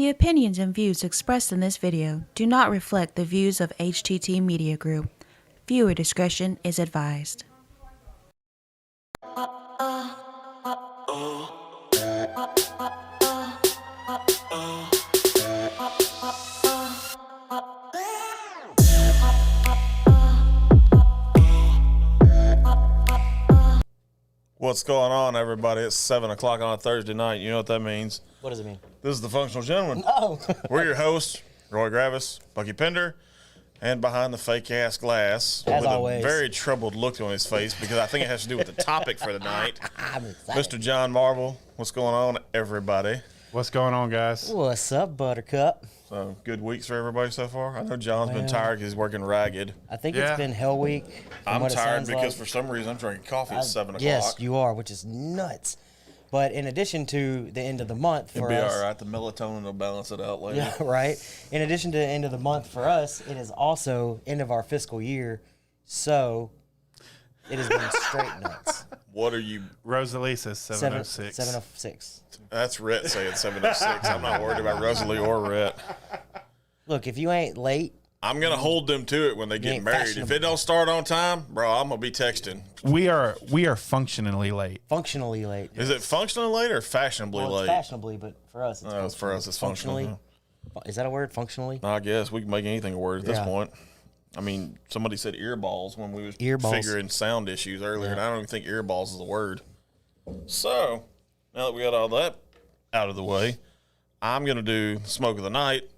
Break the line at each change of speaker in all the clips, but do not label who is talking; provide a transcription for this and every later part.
The opinions and views expressed in this video do not reflect the views of HTT Media Group. Viewer discretion is advised.
What's going on, everybody? It's 7 o'clock on a Thursday night. You know what that means.
What does it mean?
This is the Functional Gentleman.
Oh.
We're your hosts, Roy Gravis, Bucky Pender, and behind the fake-ass glass,
As
with
always,
a very troubled look on his face, because I think it has to do with the topic for the night,
I'm excited.
Mr. John Marvel. What's going on, everybody?
What's going on, guys?
What's up, Buttercup?
So, good weeks for everybody so far? I know John's been tired because he's working ragged.
I think
Yeah.
it's been hell week.
I'm tired because for some reason I'm drinking coffee at 7 o'clock.
Yes, you are, which is nuts. But in addition to the end of the month for
It'll be
us,
all right. The melatonin will balance it out later.
yeah, right. In addition to the end of the month for us, it is also end of our fiscal year, so it has been straight nuts.
What are you?
Rosalie says 706.
706.
That's Rhett saying 706. I'm not worried about Rosalie or Rhett.
Look, if you ain't late,
I'm going to hold them to it when they get
ain't
married. If
fashionable.
it don't start on time, bro, I'm going to be texting.
We are functionally late.
functionally late.
Is it functionally late or fashionably
Well, it's
late?
fashionably, but for us, it's
No, it's for us, it's functionally.
functionally. Is that a word? Functionally?
I guess we can make anything a word at this
Yeah.
point. I mean, somebody said earballs when we was
Earballs.
figuring sound issues earlier, and I don't even think earballs is a word. So, now that we got all that out of the way, I'm going to do Smoke of the Night,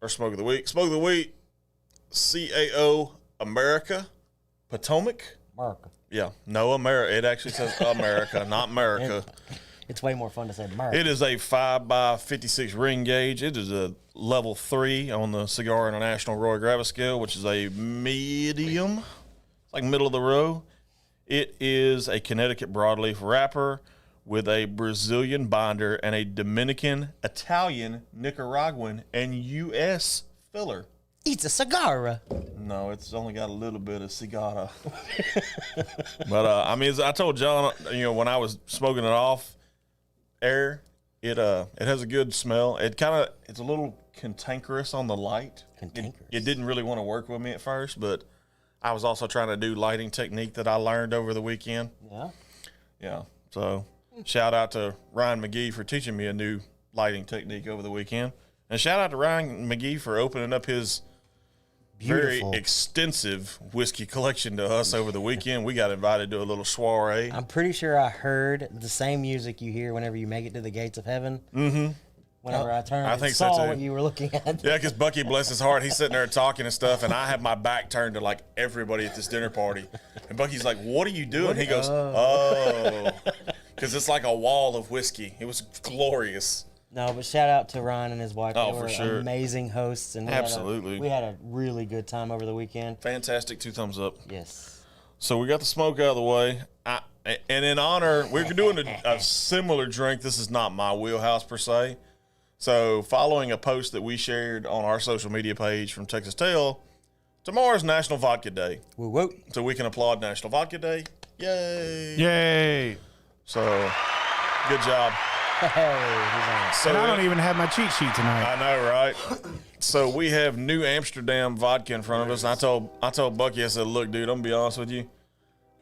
or Smoke of the Week. Smoke of the Week, CAO America, Potomac.
America.
Yeah, no America. It actually says America, not America.
It's way more fun to say America.
It is a 5x56 ring gauge. It is a level 3 on the Cigar International Roy Gravis scale, which is a medium. It's like middle of the row. It is a Connecticut broadleaf wrapper with a Brazilian binder and a Dominican, Italian, Nicaraguan, and U.S. filler.
It's a cigar.
No, it's only got a little bit of cigar. But I mean, as I told John, when I was smoking it off air, it has a good smell. It's a little cantankerous on the light.
Cantankerous.
It didn't really want to work with me at first, but I was also trying to do lighting technique that I learned over the weekend.
Yeah.
Yeah. So shout out to Ryan McGee for teaching me a new lighting technique over the weekend, and shout out to Ryan McGee for opening up his
Beautiful.
very extensive whiskey collection to us over the weekend. We got invited to a little soiree.
I'm pretty sure I heard the same music you hear whenever you make it to the gates of heaven. Mm-hmm. Whenever I turned
I
and
think so,
saw
too.
what you were looking at.
Yeah, because Bucky, bless his heart, he's sitting there talking and stuff, and I have my back turned to like everybody at this dinner party. And Bucky's like, "What are you doing?" He goes, "Oh," because it's like a wall of whiskey. It was glorious.
No, but shout out to Ryan and his wife.
Oh,
they
for
were
sure.
amazing hosts. And
Absolutely.
we had a really good time over the weekend.
Fantastic. 2 thumbs up.
Yes.
So we got the smoke out of the way. And in honor, we're doing a similar drink. This is not my wheelhouse per se. So following a post that we shared on our social media page from Texas Tale, tomorrow's National Vodka Day.
Woo woo.
So we can applaud National Vodka Day. Yay.
Yay!
So good job.
Hey, he's on.
So
And I don't even have my cheat sheet tonight.
I know, right? So we have New Amsterdam vodka in front of us. And I told Bucky, I said, "Look, dude, I'm gonna be honest with you.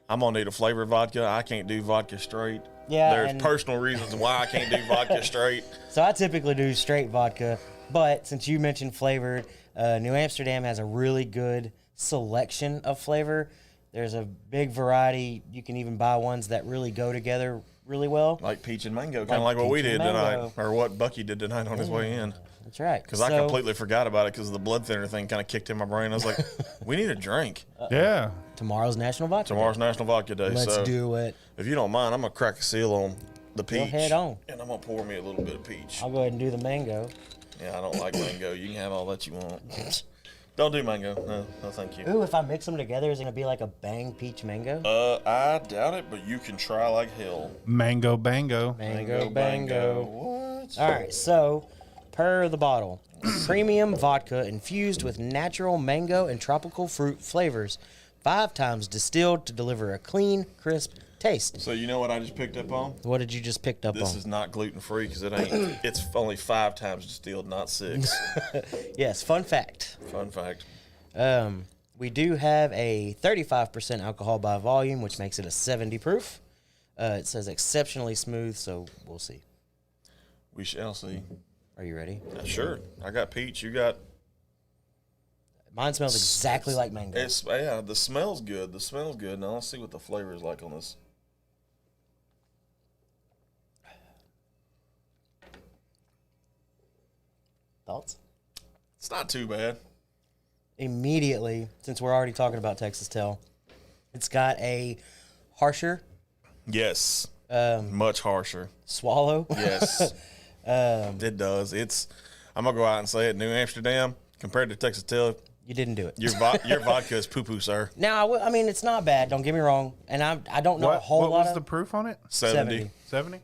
I'm gonna need a flavored vodka. I can't do vodka straight.
Yeah,
There's
and-
personal reasons why I can't do vodka straight.
So I typically do straight vodka, but since you mentioned flavored, New Amsterdam has a really good selection of flavor. There's a big variety. You can even buy ones that really go together really well.
Like peach and mango, kind of like what we
peach
did
and
tonight,
mango.
or what Bucky did tonight on his way in.
That's right.
Because I completely forgot about it because the blood thinner thing kind of kicked in my brain. I was like, we need a drink.
Yeah.
Tomorrow's National Vodka
Tomorrow's National Vodka Day.
Day. Let's
so
do it.
if you don't mind, I'm going to crack a seal on the peach.
head on.
And I'm going to pour me a little bit of peach.
I'll go ahead and do the mango.
Yeah, I don't like mango. You can have all that you want. Don't do mango. No, thank you.
Ooh, if I mix them together, is it going to be like a bang peach mango?
I doubt it, but you can try like hell.
Mango bango.
Mango bango.
What?
All right, so per the bottle, premium vodka infused with natural mango and tropical fruit flavors, 5 times distilled to deliver a clean, crisp, taste.
So you know what I just picked up on?
What did you just picked up
This
on?
is not gluten free because it ain't. It's only 5 times distilled, not 6.
Yes, fun fact.
Fun fact.
We do have a 35% alcohol by volume, which makes it a 70 proof. It says exceptionally smooth, so we'll see.
We shall see.
Are you ready?
Sure. I got peach. You got.
Mine smells exactly like mango.
Yeah. The smell's good. The smell's good. Now let's see what the flavor is like on this.
Thoughts?
It's not too bad.
Immediately, since we're already talking about Texas Tell, it's got a harsher
Yes. Much harsher.
swallow.
Yes. It does. I'm gonna go out and say it. New Amsterdam compared to Texas Tell,
You didn't do it.
your vodka is poo poo, sir.
Now, I mean, it's not bad. Don't get me wrong. And I don't know a whole
what
lot
was
of
the proof on it?
70.
70?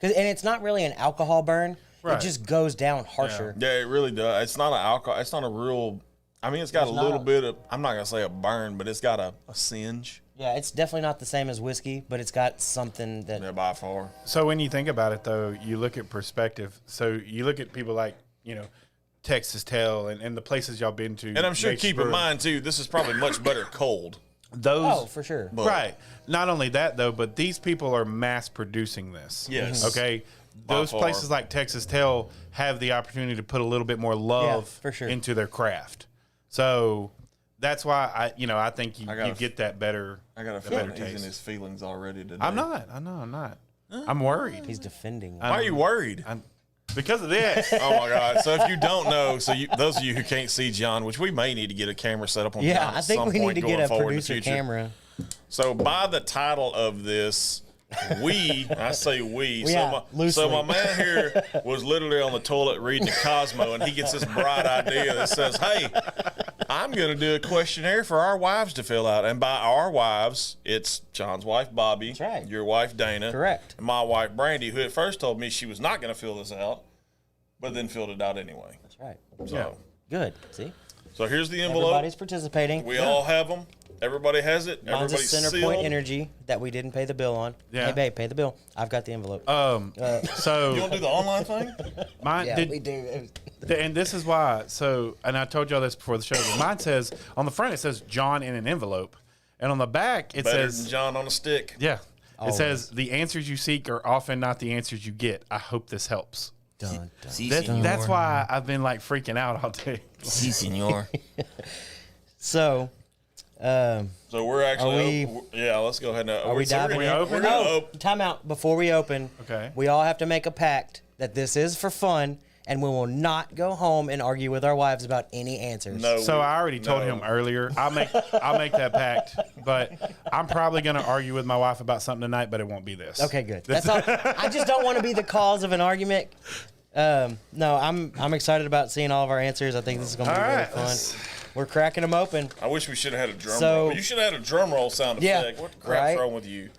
and it's not really an alcohol burn.
Right.
It just goes down harsher.
Yeah, it really does. It's not an alcohol. It's not a real. I mean, it's got a little bit of. I'm not gonna say a burn, but it's got a singe.
Yeah, it's definitely not the same as whiskey, but it's got something that.
Yeah, by far.
So when you think about it, though, you look at perspective. So you look at people like, Texas Tell and the places y'all been to.
And I'm sure,
Nate's
keep in
Brewery.
mind too, this is probably much better cold.
Those,
Oh, for sure.
right. Not only that, though, but these people are mass producing this.
Yes.
Okay.
By
Those
far.
places like Texas Tell have the opportunity to put a little bit more love
for sure.
into their craft. So that's why I think you
gotta-
get that better.
I got a
better
feeling he's in
taste.
his feelings already today.
I'm not. I know I'm not. I'm worried.
He's defending.
Why are you worried?
Because of this.
Oh my God! So if you don't know, those of you who can't see John, which we may need to get a camera set up on.
Yeah,
John
I
at
think
some
we need
point
to
going
get a
forward in the
producer
future.
camera.
So by the title of this, I say we.
Yeah,
So my
loosely.
man here was literally on the toilet reading the Cosmo, and he gets this bright idea that says, "Hey, I'm going to do a questionnaire for our wives to fill out." And by our wives, it's John's wife, Bobby.
That's right.
Your wife, Dana.
Correct.
And my wife, Brandy, who at first told me she was not going to fill this out, but then filled it out anyway.
That's right.
So,
Good. See?
so here's the envelope.
Everybody's participating.
We all have them. Everybody has it.
Mine's a
Everybody's
Center
sealed.
Point Energy that we didn't pay the bill on.
Yeah.
Hey, babe, pay the bill. I've got the envelope.
So
You want to do the online thing?
mine
yeah,
did,
we do.
and this is why. So, and I told y'all this before the show. But mine says on the front it says John in an envelope, and on the back it
Better
says
than John on a stick.
yeah.
Always.
It says the answers you seek are often not the answers you get. I hope this helps.
Dun, dun.
Si,
That's why I've been like freaking out all day.
Si, senor.
So,
So we're actually,
Are
yeah. Let's go ahead and.
are we
so
diving
we're
in?
gonna,
open?
we're gonna
Oh,
open.
time out. Before we open,
Okay.
we all have to make a pact that this is for fun and we will not go home and argue with our wives about any answers.
No.
So I already told him earlier. I'll make that pact, but I'm probably gonna argue with my wife about something tonight, but it won't be this.
Okay, good. That's all. I just don't want to be the cause of an argument. No, I'm excited about seeing all of our answers. I think this is going to be
All
really
right,
fun.
let's-
We're cracking them open.
I wish we should have had a drum
So-
roll. You should have had a drum roll sound
Yeah,
effect. What the crap's
right?
wrong with you?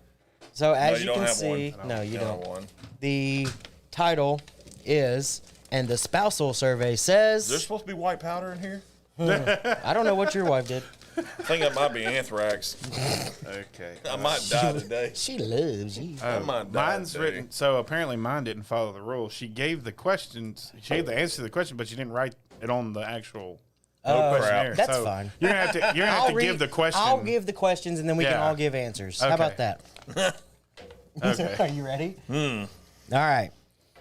So
No,
as
you
you
don't
can
have
see,
one.
no, you
don't
don't.
have one.
The title is, and the spousal survey
There's
says,
supposed to be white powder in here.
I don't know what your wife did.
I think that might be anthrax.
Okay.
I might die today.
She loves you.
I might die
Mine's
today.
written. So apparently mine didn't follow the rules. She gave the questions. She gave the answer to the question, but she didn't write it on the actual questionnaire.
That's
So
fine.
You're gonna have to. You're gonna have to give the question.
I'll give the questions and then we can
Yeah.
all give answers. How about
Okay.
that?
Okay.
Are you ready? All right.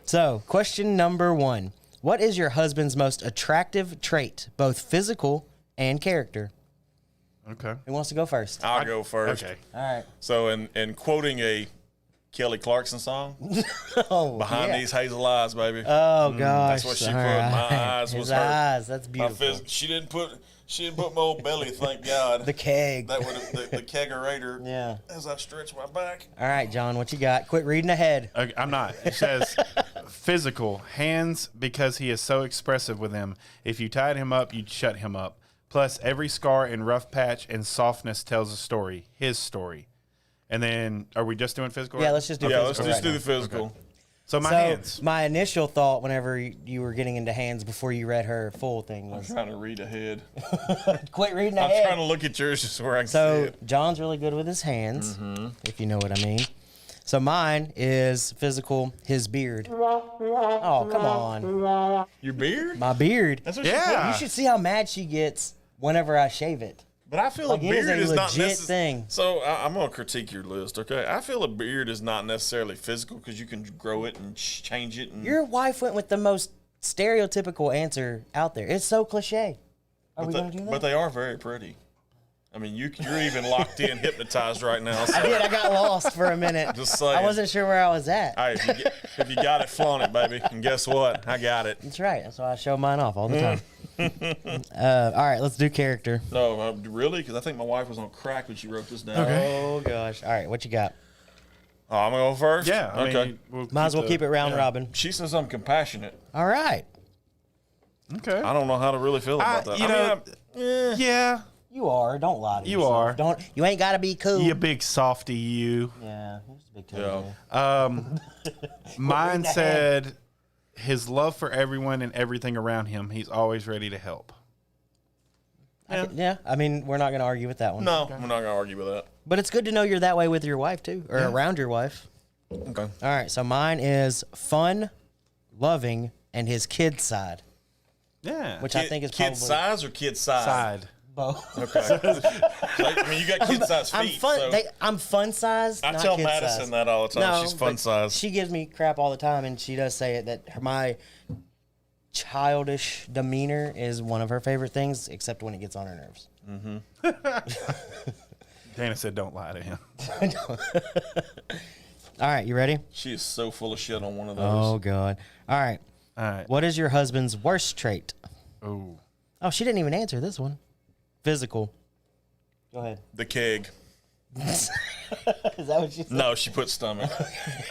So, question number 1. What is your husband's most attractive trait, both physical and character?
Okay.
Who wants to go first?
I'll go first.
Okay.
All right.
So, in quoting a Kelly Clarkson song,
Oh,
"Behind
yeah.
these hazel eyes, baby."
Oh gosh.
That's what she
All
put. My
right.
eyes
His
was her.
eyes. That's
My
beautiful.
She didn't put my old belly. Thank God.
The keg.
That would the kegerator.
Yeah.
As I stretch my back.
All right, John, what you got? Quit reading ahead.
Okay, I'm not. It says physical hands because he is so expressive with them. If you tied him up, you'd shut him up. Plus, every scar and rough patch and softness tells a story. His story. And then, are we just doing physical?
Yeah, let's just do
Yeah,
physical
let's just
right
do
now.
the physical.
So hands.
My initial thought whenever you were getting into hands before you read her full thing
I'm
was
trying to read ahead.
quit reading
I'm
ahead.
trying to look at yours just where I can see
So
it.
John's really good with his hands, if you know what I mean. So mine is physical, his beard. Oh, come on.
Your beard?
My beard.
That's what
Yeah.
You should see how mad she gets whenever I shave it.
But I feel
Like,
a
it is
beard
a
is not
legit
necessary.
thing.
So I'm going to critique your list, okay? I feel a beard is not necessarily physical because you can grow it and change it. And,
Your wife went with the most stereotypical answer out there. It's so cliche. Are we going to do that?
but they are very pretty. I mean, you're even locked in, hypnotized right now. So.
I did. I got lost for a minute.
Just saying.
I wasn't sure where I was at.
Hey, if you got it, flaunt it, baby. And guess what? I got it.
That's right. That's why I show mine off all the time. All right, let's do character.
No, really? Because I think my wife was on crack when she wrote this down.
Oh, gosh. All right, what you got?
Oh, I'm going to go first?
Yeah. I
Okay.
mean,
Might as well keep it round robin.
She says I'm compassionate.
All right.
Okay.
I don't know how to really feel about that.
you know, yeah.
You are. Don't lie to
You
yourself.
are.
Don't. You ain't got to be cool.
You big softy, you.
Yeah. He's a big
Yeah.
cool.
Mine
that
said his love for everyone and everything around him. He's always ready to help.
Yeah. I mean, we're not going to argue with that one.
No, we're not going to argue with that.
But it's good to know you're that way with your wife, too, or around your wife.
Okay.
All right. So mine is fun, loving, and his kid side,
Yeah.
which I think is
kid
probably
size or kid size?
side.
both.
Okay. I mean, you got kid size feet.
I'm fun.
So
I'm fun size.
I
not
tell
kid
Madison
size.
that all the time. She's fun
but
size.
She gives me crap all the time, and she does say it that my childish demeanor is one of her favorite things, except when it gets on her nerves.
Dana said, "Don't lie to him."
All right, you ready?
She is so full of shit on one of those.
Oh God! All right.
All right.
What is your husband's worst trait?
Oh.
Oh, she didn't even answer this one. Physical. Go ahead.
The keg.
Is that what she said?
No, she put stomach.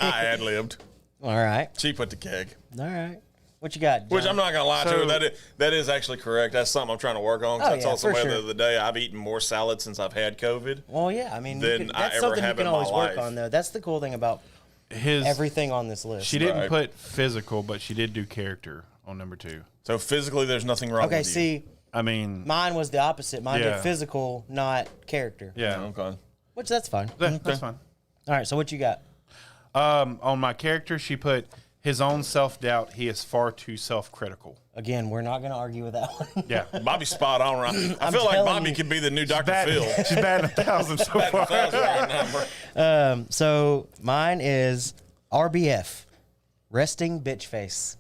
I ad-libbed.
All right.
She put the keg.
All right. What you got,
Which
John?
I'm not going to lie to
So-
her. That is actually correct. That's something I'm trying to work on. 'Cause
Oh,
I
yeah,
told
for
somebody
sure.
the other day I've eaten more salad since I've had COVID.
Well, yeah. I mean,
than I
that's
ever
something you
have
can
in my
always work
life.
on, though. That's the cool thing about
His
everything on this list.
She didn't
Right.
put physical, but she did do character on number 2.
So physically, there's nothing wrong
Okay,
with you.
see,
I mean,
mine was the opposite. Mine
Yeah.
did physical, not character.
yeah,
Okay.
Which that's fine.
that's fine.
All right, so what you got?
On my character, she put his own self-doubt. He is far too self-critical.
Again, we're not going to argue with that one.
Yeah,
Bobby's spot on, right? I
I'm
feel like
telling
Bobby
you.
could be the new Dr. Phil.
She's batting 1,000 so far.
That's right number.
So mine is RBF, resting bitch face.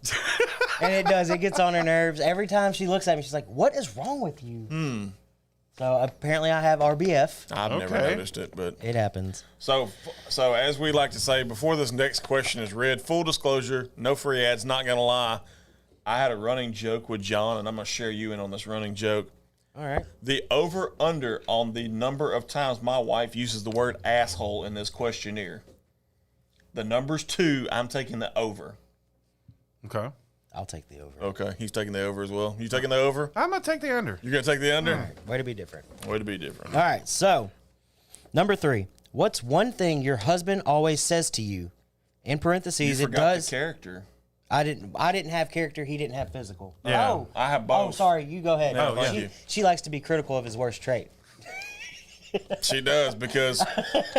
And it does. It gets on her nerves. Every time she looks at me, she's like, what is wrong with you? So apparently I have RBF.
I've never
Okay.
noticed it, but
It happens.
so as we like to say before this next question is read, full disclosure, no free ads. Not gonna lie, I had a running joke with John, and I'm gonna share you in on this running joke.
All right.
The over under on the number of times my wife uses the word asshole in this questionnaire. The number's 2. I'm taking the over.
Okay,
I'll take the over.
Okay, he's taking the over as well. You taking the over?
I'm gonna take the under.
You're gonna take the under?
Way to be different.
Way to be different.
All right, so number 3. What's one thing your husband always says to you? In parentheses,
You
it
forgot
does.
the character.
I didn't have character. He didn't have physical.
Yeah.
Oh,
I have
oh,
both.
sorry. You go ahead.
No, thank you.
She likes to be critical of his worst trait.
She does because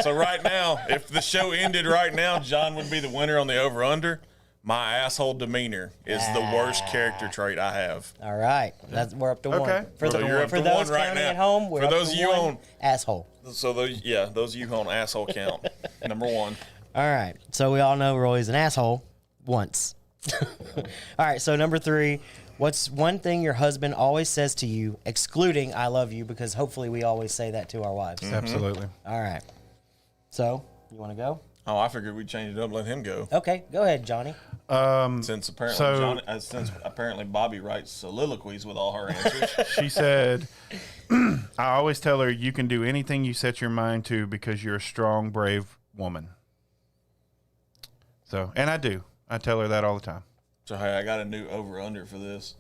so right now, if the show ended right now, John would be the winner on the over under. My asshole demeanor is the worst character trait I have.
All right, we're up to
Okay.
one. For,
So you're up
for
to
those
one right
counting
now.
at home, we're
For
up
those
to
of you
one
on-
asshole.
So those of you on asshole count. Number 1.
All right, so we all know Roy's an asshole once. All right, so number 3. What's one thing your husband always says to you, excluding "I love you"? Because hopefully we always say that to our wives.
Absolutely.
All right. So you want to go?
Oh, I figured we'd change it up, and let him go.
Okay, go ahead, Johnny.
Since apparently
So-
since apparently Bobby writes soliloquies with all her answers.
She said, "I always tell her you can do anything you set your mind to because you're a strong, brave woman." So, and I do. I tell her that all the time.
So hey, I got a new over under for this.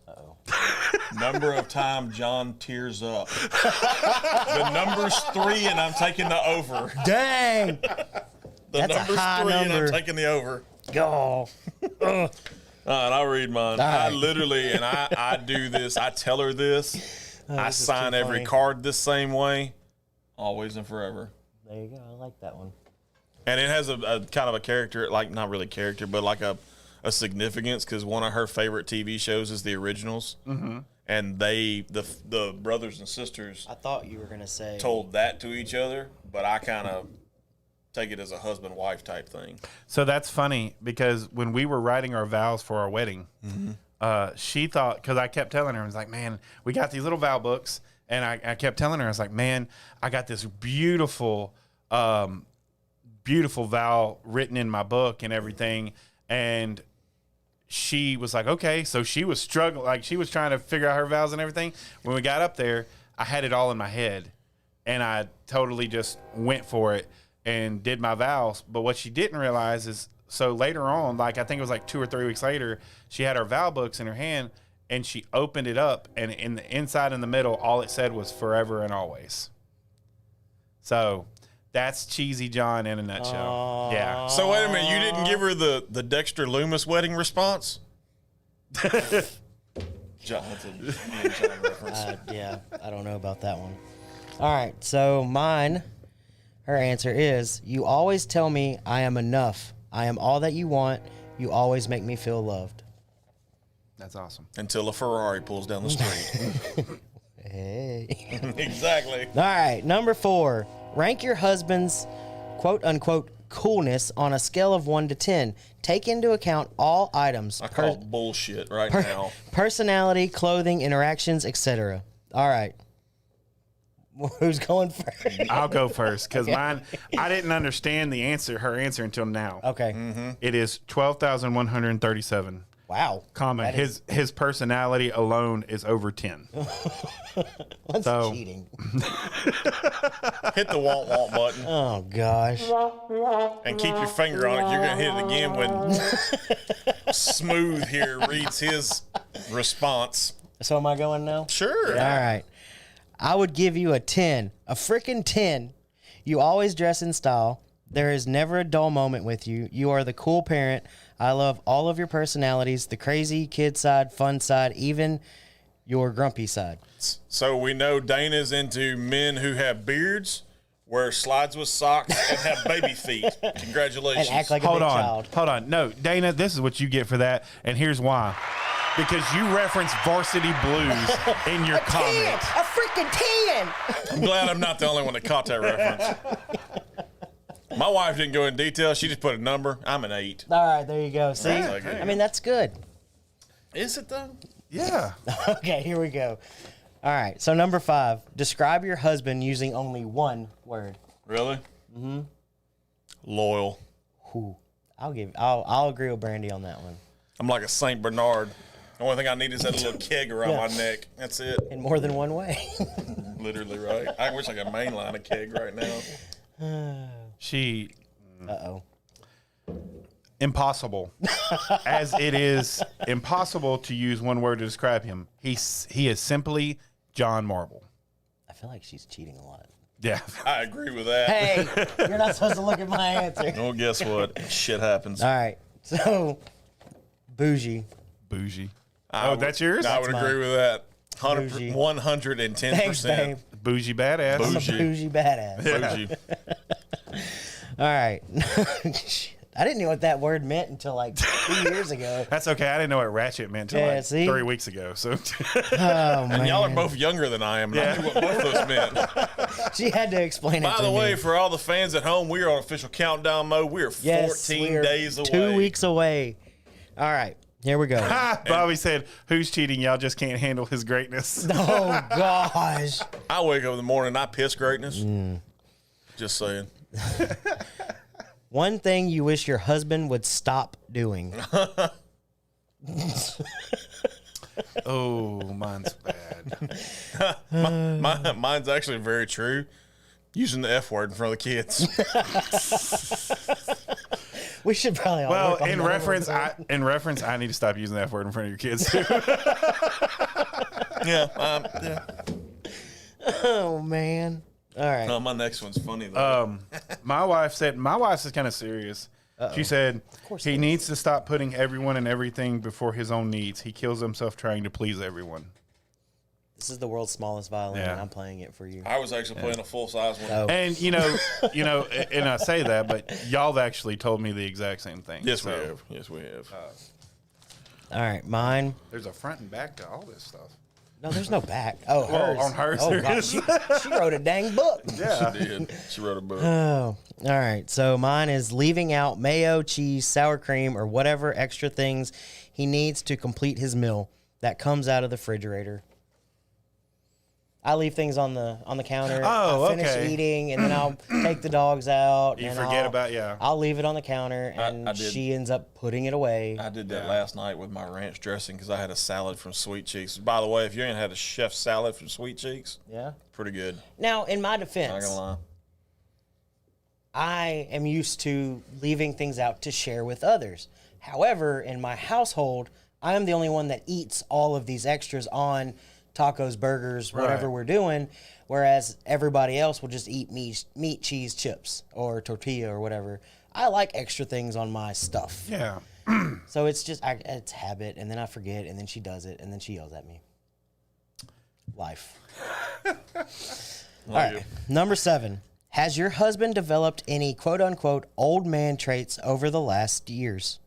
Number of time John tears up. The number's 3, and I'm taking the over.
Dang.
The
That's a
number's
high
3, and I'm
number.
taking the over.
Go.
And I'll read mine.
All
I
right.
literally, and I do this. I tell her this. I
this is
sign
too
every
funny.
card this same way, always and forever.
There you go. I like that one.
And it has a kind of a character, like not really character, but like a significance because one of her favorite TV shows is The Originals, and the brothers and sisters
I thought you were gonna say.
told that to each other, but I kind of take it as a husband-wife type thing.
So that's funny because when we were writing our vows for our wedding, she thought, because I kept telling her, I was like, man, we got these little vow books. And I kept telling her, I was like, man, I got this beautiful, beautiful vow written in my book and everything. And she was like, okay. So she was struggling, like she was trying to figure out her vows and everything. When we got up there, I had it all in my head. And I totally just went for it and did my vows. But what she didn't realize is, so later on, like I think it was like 2 or 3 weeks later, she had our vow books in her hand. And she opened it up, and in the inside in the middle, all it said was forever and always. So that's Cheesy John in a nutshell. Yeah.
So wait a minute, you didn't give her the Dexter Loomis wedding response? John, that's a me and John reference.
Yeah, I don't know about that one. All right, so mine, her answer is, you always tell me I am enough. I am all that you want. You always make me feel loved.
That's awesome.
Until a Ferrari pulls down the street.
Hey.
Exactly.
All right, number 4. Rank your husband's quote-unquote coolness on a scale of 1 to 10. Take into account all items.
I call bullshit right now.
Personality, clothing, interactions, etc. All right. Who's going first?
I'll go first because mine, I didn't understand her answer until now.
Okay.
It is 12,137.
Wow.
Comma.
That is-
His personality alone is over 10.
That's
So-
cheating.
Hit the want button
Oh, gosh.
and keep your finger on it. You're going to hit it again when Smooth here reads his response.
So am I going now?
Sure.
All right. I would give you a 10. A freaking 10. You always dress in style. There is never a dull moment with you. You are the cool parent. I love all of your personalities, the crazy kid side, fun side, even your grumpy side.
So we know Dana's into men who have beards, wear slides with socks, and have baby feet. Congratulations.
And act like a
Hold
big
on.
child.
Hold on. No, Dana, this is what you get for that. And here's why. Because you reference Varsity Blues in your comment.
A freaking 10.
I'm glad I'm not the only one that caught that reference. My wife didn't go in detail. She just put a number. I'm an 8.
All right, there you go. See?
That's okay.
I mean, that's good.
Is it though?
Yeah.
Okay, here we go. All right, so number 5. Describe your husband using only one word.
Really? Mm-hmm. Loyal.
Ooh, I'll agree with Brandy on that one.
I'm like a Saint Bernard. The only thing I need is that little keg around
Yeah.
my neck. That's it.
In more than one way.
Literally, right? I wish I could mainline a keg right now.
She
Uh-oh.
impossible. As it is impossible to use one word to describe him. He is simply John Marble.
I feel like she's cheating a lot.
Yeah.
I agree with that.
Hey, you're not supposed to look at my answer.
Well, guess what? Shit happens.
All right, so bougie.
Bougie.
I would-
That's yours?
I would
That's
agree with that.
Bougie.
110%.
Thanks, babe.
Bougie badass.
Bougie.
I'm a bougie badass.
Bougie.
All right. I didn't know what that word meant until like 2 years ago.
That's okay. I didn't know what ratchet meant until
Yeah,
like
see?
3 weeks ago. So
Oh, man.
And y'all are both younger than I am. And I knew what both those meant.
She had to explain it
By
to
the
me.
way, for all the fans at home, we are on official countdown mode. We are 14
Yes, we are
days away.
2 weeks away. All right, here we go.
Bobby said, "Who's cheating? Y'all just can't handle his greatness."
Oh, gosh.
I wake up in the morning and I piss greatness.
Mm.
Just saying.
One thing you wish your husband would stop doing.
Oh, mine's bad.
Mine's actually very true. Using the F word in front of the kids.
We should probably all
Well,
work on
in
that a
reference,
little bit.
I need to stop using that word in front of your kids too.
Yeah.
Oh, man. All right.
No, my next one's funny though.
My wife is kind of serious, She said
course
he
it is.
needs to stop putting everyone and everything before his own needs. He kills himself trying to please everyone.
This is the world's smallest violin,
Yeah.
and I'm playing it for you.
I was actually playing a full size one.
Oh.
And and I say that, but y'all have actually told me the exact same thing.
Yes,
So,
we have. Yes, we have.
All right, mine.
There's a front and back to all this stuff.
No, there's no back. Oh,
Well,
hers.
on hers
Oh,
there
God,
is.
she wrote a dang book.
Yeah.
She did. She wrote a book.
Oh, all right. So mine is leaving out mayo, cheese, sour cream, or whatever extra things he needs to complete his meal that comes out of the refrigerator. I leave things on the counter.
Oh,
I finish
okay.
eating, and then I'll take the dogs out.
You
and
forget
I'll-
about, yeah.
I'll leave it on the counter, and
I did.
she ends up putting it away.
I did that last night with my ranch dressing because I had a salad from Sweet Cheeks. By the way, if you ain't had a chef salad from Sweet Cheeks,
Yeah.
pretty good.
Now, in my
Not
defense,
gonna lie.
I am used to leaving things out to share with others. However, in my household, I am the only one that eats all of these extras on tacos, burgers, whatever
Right.
we're doing, whereas everybody else will just eat meat, cheese, chips, or tortilla or whatever. I like extra things on my stuff.
Yeah.
So it's just it's habit, and then I forget, and then she does it, and then she yells at me. Life. All right, number 7. Has your husband developed any quote-unquote old man traits over the last years?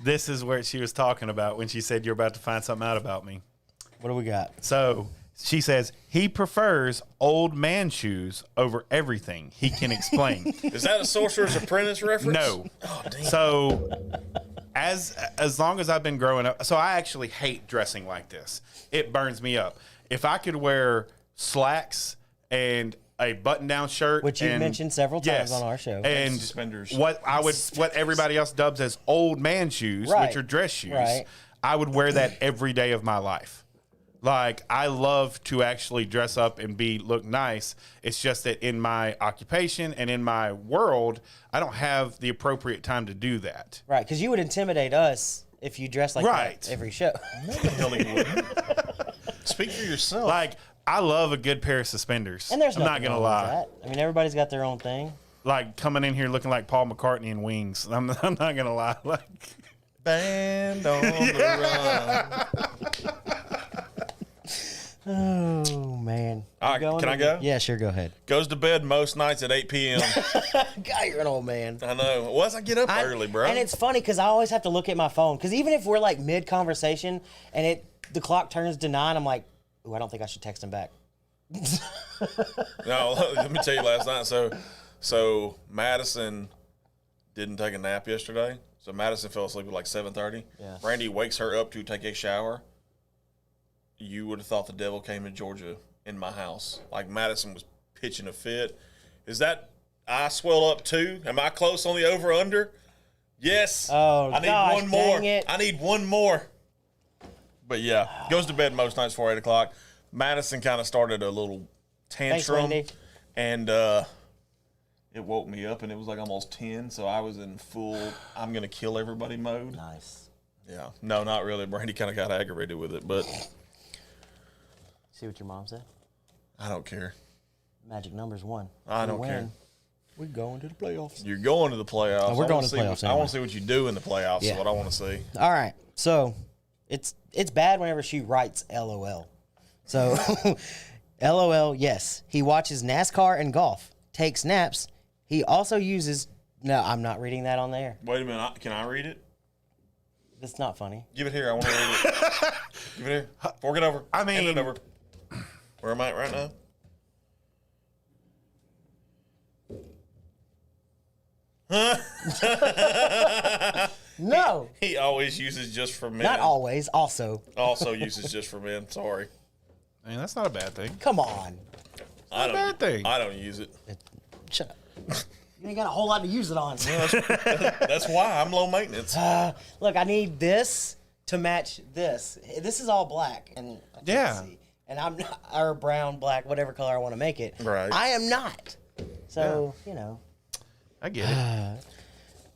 This is where she was talking about when she said you're about to find something out about me.
What do we got?
So she says he prefers old man shoes over everything he can explain.
Is that a Sorcerer's Apprentice reference?
No.
Oh, damn.
So as long as I've been growing up, so I actually hate dressing like this. It burns me up. If I could wear slacks and a button-down shirt,
Which you've
and-
mentioned several times
yes,
on our show.
and
Suspenders.
what everybody else dubs as old man shoes,
Right.
which are dress shoes,
Right.
I would wear that every day of my life. Like, I love to actually dress up and look nice. It's just that in my occupation and in my world, I don't have the appropriate time to do that.
Right, because you would intimidate us if you dressed like
Right.
that every show.
Hell, he wouldn't. Speak for yourself.
Like, I love a good pair of suspenders.
And there's
I'm not
nothing
gonna
wrong with
lie.
that. I mean, everybody's got their own thing.
Like coming in here looking like Paul McCartney in Wings. I'm not gonna lie. Like,
Band on the run.
Oh man.
All right, can I go?
Yeah, sure. Go ahead.
Goes to bed most nights at 8 p.m.
God, you're an old man.
I know. Once I get up early, bro.
And it's funny because I always have to look at my phone because even if we're like mid conversation and the clock turns to 9, I'm like, ooh, I don't think I should text him back.
No, let me tell you last night. So Madison didn't take a nap yesterday. So Madison fell asleep at like 7:30.
Yeah.
Randy wakes her up to take a shower. You would have thought the devil came to Georgia in my house. Like Madison was pitching a fit. Is that I swell up too? Am I close on the over under? Yes.
Oh,
I need
gosh,
one more.
dang it.
I need one more. But yeah, goes to bed most nights before 8 o'clock. Madison kind of started a little tantrum,
Wendy.
and it woke me up, and it was like almost 10, so I was in full I'm gonna kill everybody mode.
Nice.
Yeah, no, not really. Brandy kind of got aggravated with it, but
See what your mom said?
I don't care.
Magic number's 1.
I
We
don't
win.
care.
We're going to the playoffs.
You're going to the playoffs.
Oh, we're
I
going
wanna
to the
see
playoffs
I
anyway.
want to see what you do in the playoffs.
Yeah.
Is what I want to see.
All right. So it's bad whenever she writes LOL. So LOL, yes. He watches NASCAR and golf, takes naps. He also uses no, I'm not reading that on there.
Wait a minute. Can I read it?
That's not funny.
Give it here. I want to read it. Give it here. Fork it over.
I
Hand
mean-
it over. Where am I at right now?
No,
He always uses just for men.
not always. Also,
Also uses just for men. Sorry.
I mean, that's not a bad thing.
come on.
I don't.
bad thing.
I don't use it.
Shut up. You ain't got a whole lot to use it on.
That's why I'm low maintenance.
Look, I need this to match this. This is all black, and I can't
Yeah.
see. And I'm not, or brown, black, whatever color I want to make it.
Right.
I am not. So
I get it.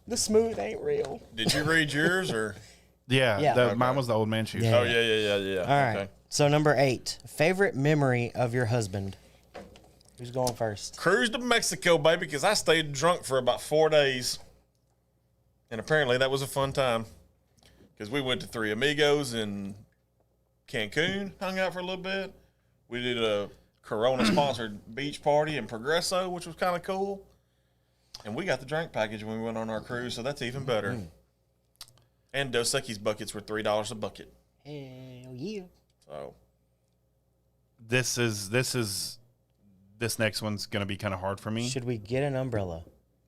the smooth ain't real.
Did you read yours or?
Yeah.
Yeah.
Mine was the old man shoes.
Yeah.
Oh yeah.
All right.
Okay.
So number 8, favorite memory of your husband. Who's going first?
Cruise to Mexico, baby, because I stayed drunk for about 4 days. And apparently that was a fun time. Because we went to Three Amigos in Cancun, hung out for a little bit. We did a Corona-sponsored beach party in Progreso, which was kind of cool. And we got the drink package when we went on our cruise, so that's even better. And Dos Equis buckets were $3 a bucket.
Hell yeah.
So
This next one's gonna be kind of hard for me.
Should we get an umbrella?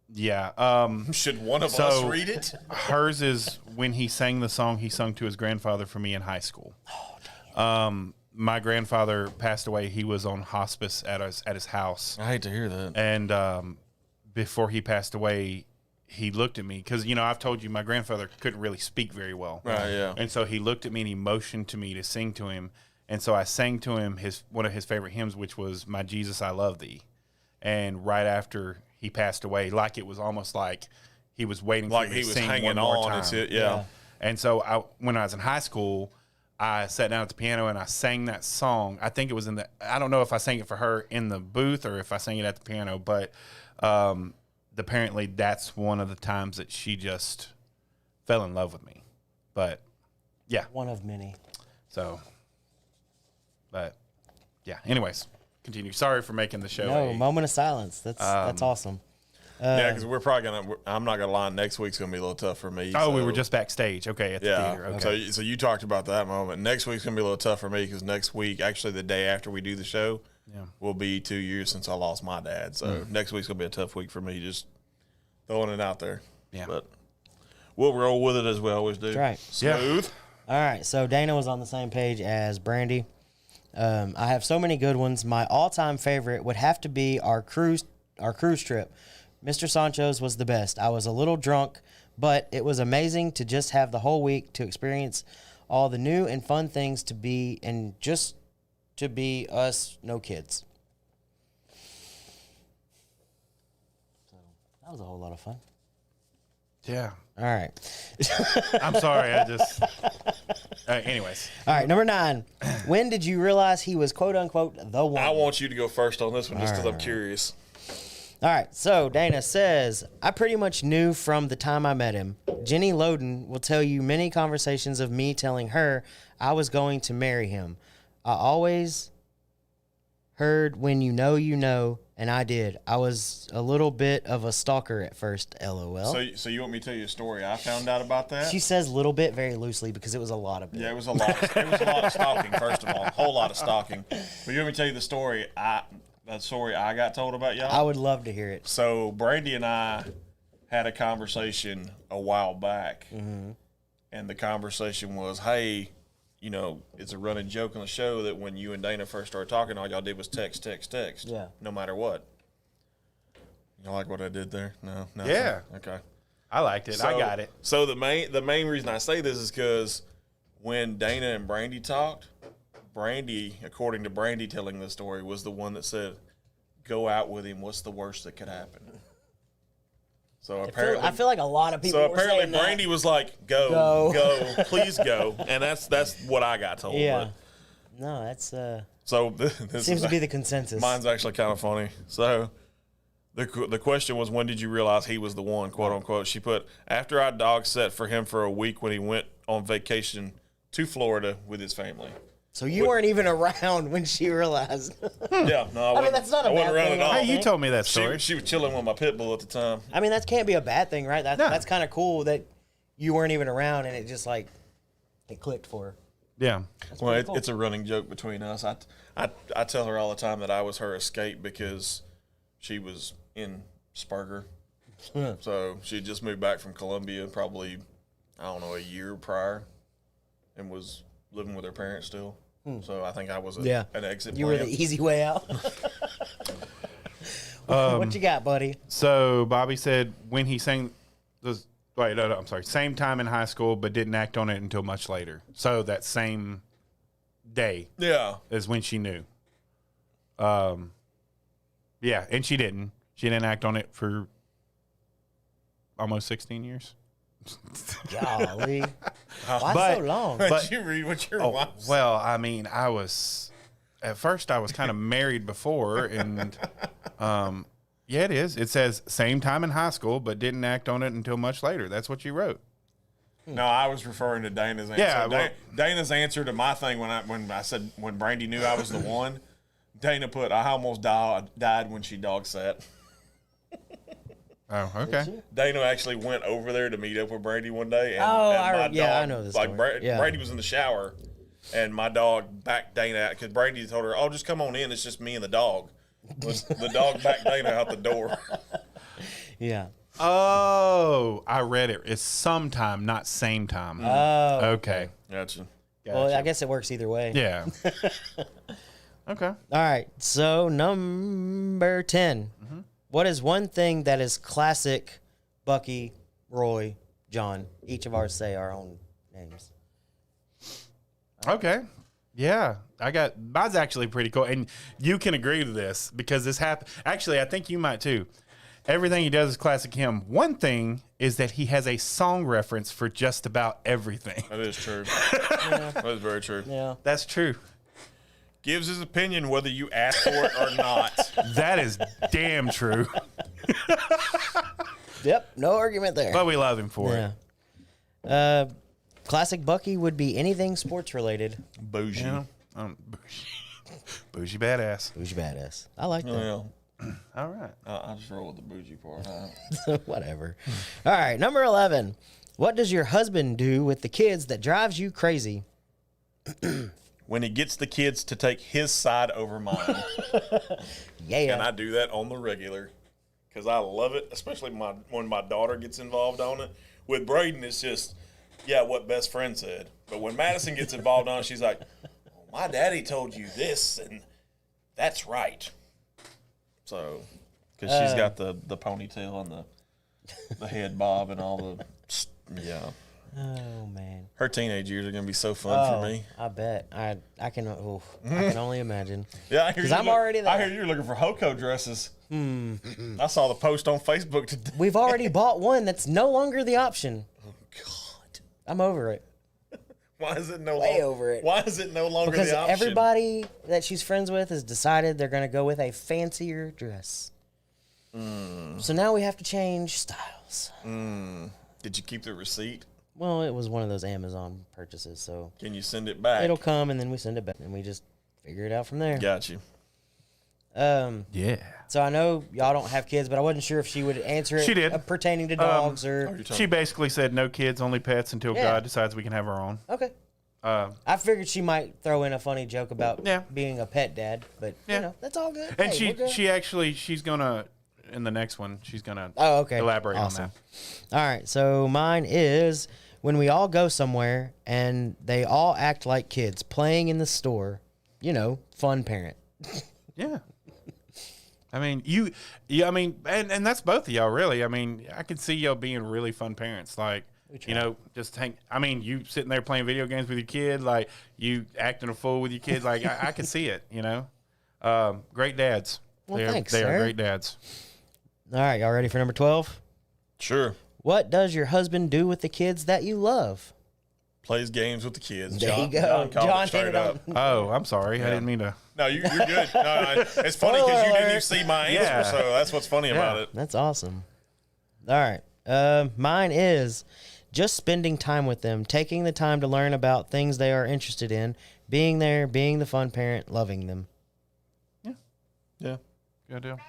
Yeah.
should one of us read it?
Hers is when he sang the song he sung to his grandfather for me in high school. My grandfather passed away. He was on hospice at his house.
I hate to hear that.
And before he passed away, he looked at me because, I've told you my grandfather couldn't really speak very well.
Right, yeah.
And so he looked at me and he motioned to me to sing to him. And so I sang to him one of his favorite hymns, which was "My Jesus, I Love Thee." And right after he passed away, like it was almost like he was waiting for me to sing one more time.
Yeah.
And so when I was in high school, I sat down at the piano and I sang that song. I think it was I don't know if I sang it for her in the booth or if I sang it at the piano, but apparently that's one of the times that she just fell in love with me. But yeah.
One of many.
So, but yeah, anyways, continue. Sorry for making the show.
No, moment of silence. That's awesome.
Yeah, because we're probably I'm not going to lie, next week's going to be a little tough for me.
Oh, we
so-
were just backstage. Okay, at the theater. Okay.
So you talked about that moment. Next week's going to be a little tough for me because next week, actually the day after we do the show, will be 2 years since I lost my dad. So next week's going to be a tough week for me, just throwing it out there.
Yeah.
But we'll roll with it as we always do.
That's right.
Smooth.
All right, so Dana was on the same page as Brandy. I have so many good ones. My all-time favorite would have to be our cruise trip. Mr. Sancho's was the best. I was a little drunk, but it was amazing to just have the whole week to experience all the new and fun things to be and just to be us, no kids. So that was a whole lot of fun.
Yeah.
All right.
I'm sorry. I just. Anyways.
All right, number 9. When did you realize he was quote unquote the one?
I want you to go first on this one just because I'm curious.
All right, so Dana says, I pretty much knew from the time I met him. Jenny Loden will tell you many conversations of me telling her I was going to marry him. I always heard when you know, and I did. I was a little bit of a stalker at first, LOL.
So you want me to tell you a story I found out about that?
She says little bit very loosely because it was a lot of it.
Yeah, it was a lot. It was a lot of stalking. First of all, a whole lot of stalking. But you want me to tell you the story? That story I got told about y'all.
I would love to hear it.
So Brandy and I had a conversation a while back, and the conversation was, "Hey, it's a running joke on the show that when you and Dana first started talking, all y'all did was text,
Yeah.
no matter what." You like what I did there? No.
Yeah.
Okay.
I liked it. I got it.
So the main reason I say this is because when Dana and Brandy talked, Brandy, according to Brandy telling the story, was the one that said, "Go out with him. What's the worst that could happen?" So apparently,
I feel like a lot of people.
so
were
apparently
saying that.
Brandy was like, "Go, please go," and that's what I got told.
Yeah. No, that's
So this
seems
is,
to be the consensus.
mine's actually kind of funny. So the question was, when did you realize he was the one, quote unquote? She put, after I dog sat for him for a week when he went on vacation to Florida with his family.
So you weren't even around when she realized.
Yeah, no, I,
mean, that's not a
I wasn't
bad
around
thing,
at all.
I
Hey, you told me that story.
She was chilling with my pit bull at the time.
I mean, that can't be a bad thing, right?
No.
That's kind of cool that you weren't even around and it just like it clicked for her.
Yeah.
Well,
cool.
it's a running joke between us. I tell her all the time that I was her escape because she was in Spurger. So she just moved back from Columbia probably, I don't know, a year prior and was living with her parents still. So I think I was an exit
You
plan.
were the easy way out. What you got, buddy?
So Bobby said when he sang I'm sorry. Same time in high school, but didn't act on it until much later. So that same day
Yeah.
is when she knew. Yeah, and she didn't. She didn't act on it for almost 16 years.
Golly. Why
But-
so long?
Did you read what your wife said?
Well, I mean, I was at first I was kind of married before, and yeah, it is. It says same time in high school, but didn't act on it until much later. That's what you wrote.
No, I was referring to Dana's answer.
Yeah, well-
Dana's answer to my thing when I said when Brandy knew I was the one. Dana put, I almost died when she dog sat.
Oh, okay.
Dana actually went over there to meet up with Brandy one day. And,
I know this
Like
story. Yeah.
Brandy was in the shower, and my dog backed Dana out because Brandy told her, "Oh, just come on in. It's just me and the dog." The dog backed Dana out the door.
Yeah.
Oh, I read it. It's sometime, not same time.
Oh.
Okay.
Gotcha.
Well, I guess it works either way.
Yeah. Okay.
All right. So number 10. What is one thing that is classic Bucky, Roy, John? Each of ours say our own names.
Okay. Yeah. Mine's actually pretty cool. And you can agree to this because this happened. Actually, I think you might too. Everything he does is classic him. One thing is that he has a song reference for just about everything.
That is true. That is very true.
Yeah.
That's true.
Gives his opinion whether you ask for it or not.
That is damn true.
Yep. No argument there.
But we love him for it.
Yeah. Classic Bucky would be anything sports related.
Bougie.
You know? Bougie badass.
Bougie badass. I like that.
Well,
All right.
I'll just roll with the bougie part.
Whatever. All right. Number 11. What does your husband do with the kids that drives you crazy?
When he gets the kids to take his side over mine.
Yeah.
And I do that on the regular because I love it, especially when my daughter gets involved on it. With Braden, it's just, yeah, what best friend said. But when Madison gets involved on it, she's like, well, my daddy told you this, and that's right. So, because she's got the ponytail and the head bob and all the, yeah.
Oh man.
Her teenage years are going to be so fun for me.
I bet. I can only imagine.
Yeah, I hear
'Cause
you
I'm already there.
I hear you're looking for Hoko dresses. I saw the post on Facebook today.
We've already bought one that's no longer the option.
Oh God.
I'm over it.
Why is it no
Way
longer?
over it.
Why is it no longer
Because
the option?
everybody that she's friends with has decided they're going to go with a fancier dress. So now we have to change styles.
Did you keep the receipt?
Well, it was one of those Amazon purchases, so
Can you send it back?
it'll come and then we send it back and we just figure it out from there.
Got you.
Yeah.
So I know y'all don't have kids, but I wasn't sure if she would answer it
She did.
Pertaining to dogs or...
She basically said no kids, only pets until
Yeah.
God decides we can have our own.
Okay. I figured she might throw in a funny joke about
Yeah.
being a pet dad, but
Yeah.
you know, that's all good.
And
Hey, we're good.
she's gonna, in the next one, she's gonna
Oh, okay.
elaborate
Awesome.
on
All right, so mine is when we all go somewhere and they all act like kids playing in the store. You know, fun parent.
that. Yeah. I mean, and that's both of y'all, really. I mean, I can see y'all being really fun parents. Like, you know, you sitting there playing video games with your kid, like, you acting a fool with your kid. Like, I can see it, you know. Great dads.
Well,
they
thanks,
are
sir.
great dads.
All right, y'all ready for number 12?
Sure.
What does your husband do with the kids that you love?
Plays games with the kids.
There you go.
John called
John
it straight
hit it
up.
Oh, I'm sorry. I didn't mean to.
No, you're good. No, it's funny because you didn't even see my answer,
Yeah.
so that's what's funny about it.
That's awesome. All right. Mine is just spending time with them, taking the time to learn about things they are interested in, being there, being the fun parent, loving them.
Yeah.
Good deal.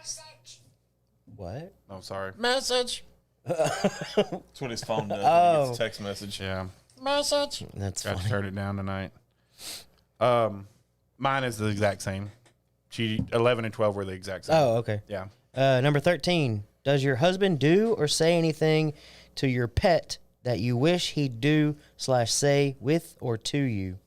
What?
Oh, sorry.
Message.
That's what his phone does.
Oh.
When he gets a text message.
Yeah.
Message. That's
Got to
funny.
turn it down tonight. Mine is the exact same. 11 and 12 were the exact same.
Oh, okay.
Yeah.
Number 13. Does your husband do or say anything to your pet that you wish he'd do/say with or to you?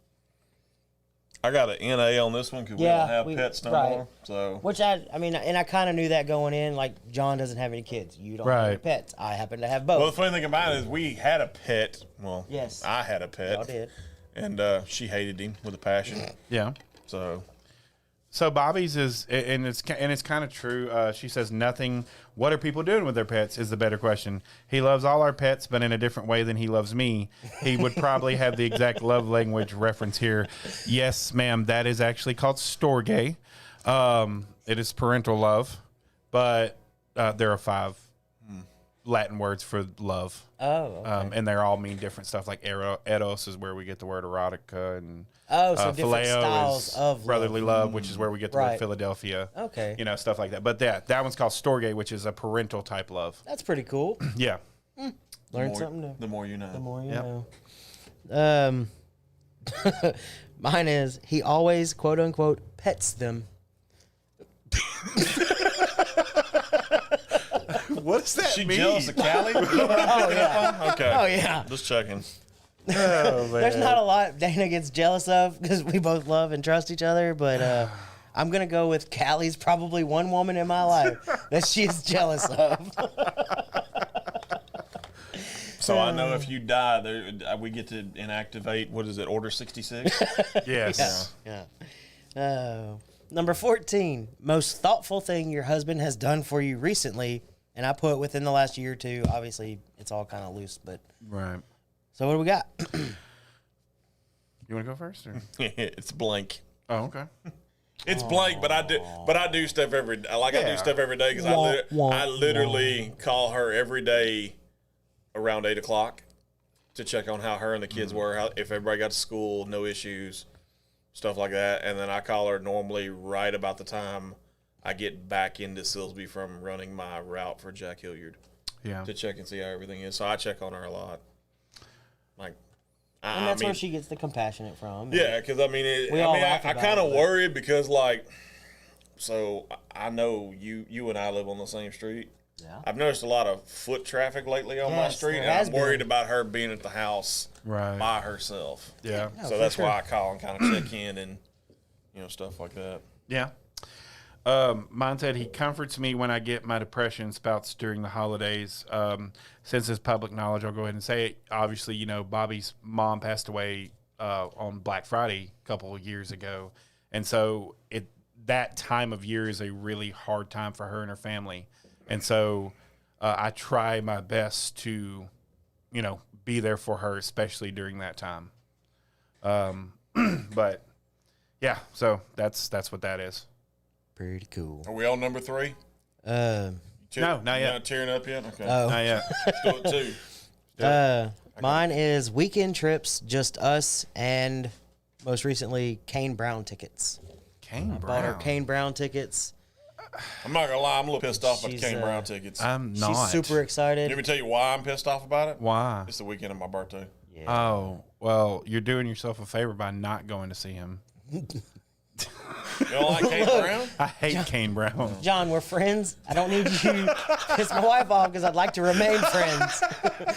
I got an NA on this one because
Yeah,
we don't have
we-
pets no
right.
more. So
Which I mean, and I kind of knew that going in. Like, John doesn't have any kids. You don't have any
Right.
pets. I happen to have both.
well, the funny thing about it is we had a pet. Well,
Yes.
I had a pet.
Y'all did.
And she hated him with a passion.
Yeah.
So
So Bobby's is, and it's kind of true. She says nothing. What are people doing with their pets is the better question. He loves all our pets, but in a different way than he loves me. He would probably have the exact love language reference here. Yes, ma'am, that is actually called storge. It is parental love, but there are 5 Latin words for love.
Oh, okay.
And they all mean different stuff. Like eros is where we get the word erotica, and
So different
phileo
styles
is
of
brotherly love, which is where we get the word
Right.
Philadelphia.
Okay.
Stuff like that. But that one's called storge, which is a parental type love.
That's pretty cool.
Yeah.
Learn something new.
The more you know.
The more you
Yep.
know. Mine is he always quote unquote pets them.
What does that
She
mean?
jealous of Callie?
Oh yeah.
Okay.
Oh yeah.
Just checking.
Oh, man.
There's not a lot Dana gets jealous of because we both love and trust each other, but I'm gonna go with Callie's probably one woman in my life that she is jealous of.
So I know if you die, we get to inactivate, what is it, Order 66?
Yes.
Yeah. Number 14, most thoughtful thing your husband has done for you recently, and I put within the last year or two. Obviously, it's all kind of loose, but
Right.
so what do we got?
You want to go first? Or?
It's blank.
Oh, okay.
It's blank, but I do stuff every day. I do stuff every day because I literally call her every day around 8 o'clock to check on how her and the kids were, if everybody got to school, no issues, stuff like that. And then I call her normally right about the time I get back into Silsby from running my route for Jack Hilliard
Yeah.
to check and see how everything is. So I check on her a lot. Like,
And that's where she gets the compassionate from.
yeah, because I kind of worried because so I know you and I live on the same street.
Yeah.
I've noticed a lot of foot traffic lately on my
Yes,
street,
there
and
has
I'm worried
been.
about her being at the house
Right.
by herself.
Yeah.
Yeah,
So
for
that's
sure.
why I call and kind of check in and stuff like that.
Yeah. Mine said he comforts me when I get my depression spouts during the holidays. Since it's public knowledge, I'll go ahead and say it. Obviously, Bobby's mom passed away on Black Friday a couple of years ago. And so that time of year is a really hard time for her and her family. And so I try my best to, be there for her, especially during that time. But, yeah, so that's what that is.
Pretty cool.
Are we on number 3?
Uh,
No, not yet.
Not tearing up yet? Okay.
oh.
Not yet.
Let's do it too.
Mine is weekend trips, just us, and most recently Kane Brown tickets.
Kane
Bought her
Brown.
Kane Brown tickets.
I'm not gonna lie, I'm a little pissed off about the
She's,
Kane Brown tickets.
I'm not.
She's super excited.
Let me tell you why I'm pissed off about it.
Why?
It's the weekend of my birthday.
Oh, well, you're doing yourself a favor by not going to see him.
You don't like Kane Brown?
I hate Kane Brown.
John, we're friends. I don't need you to piss my wife off because I'd like to remain friends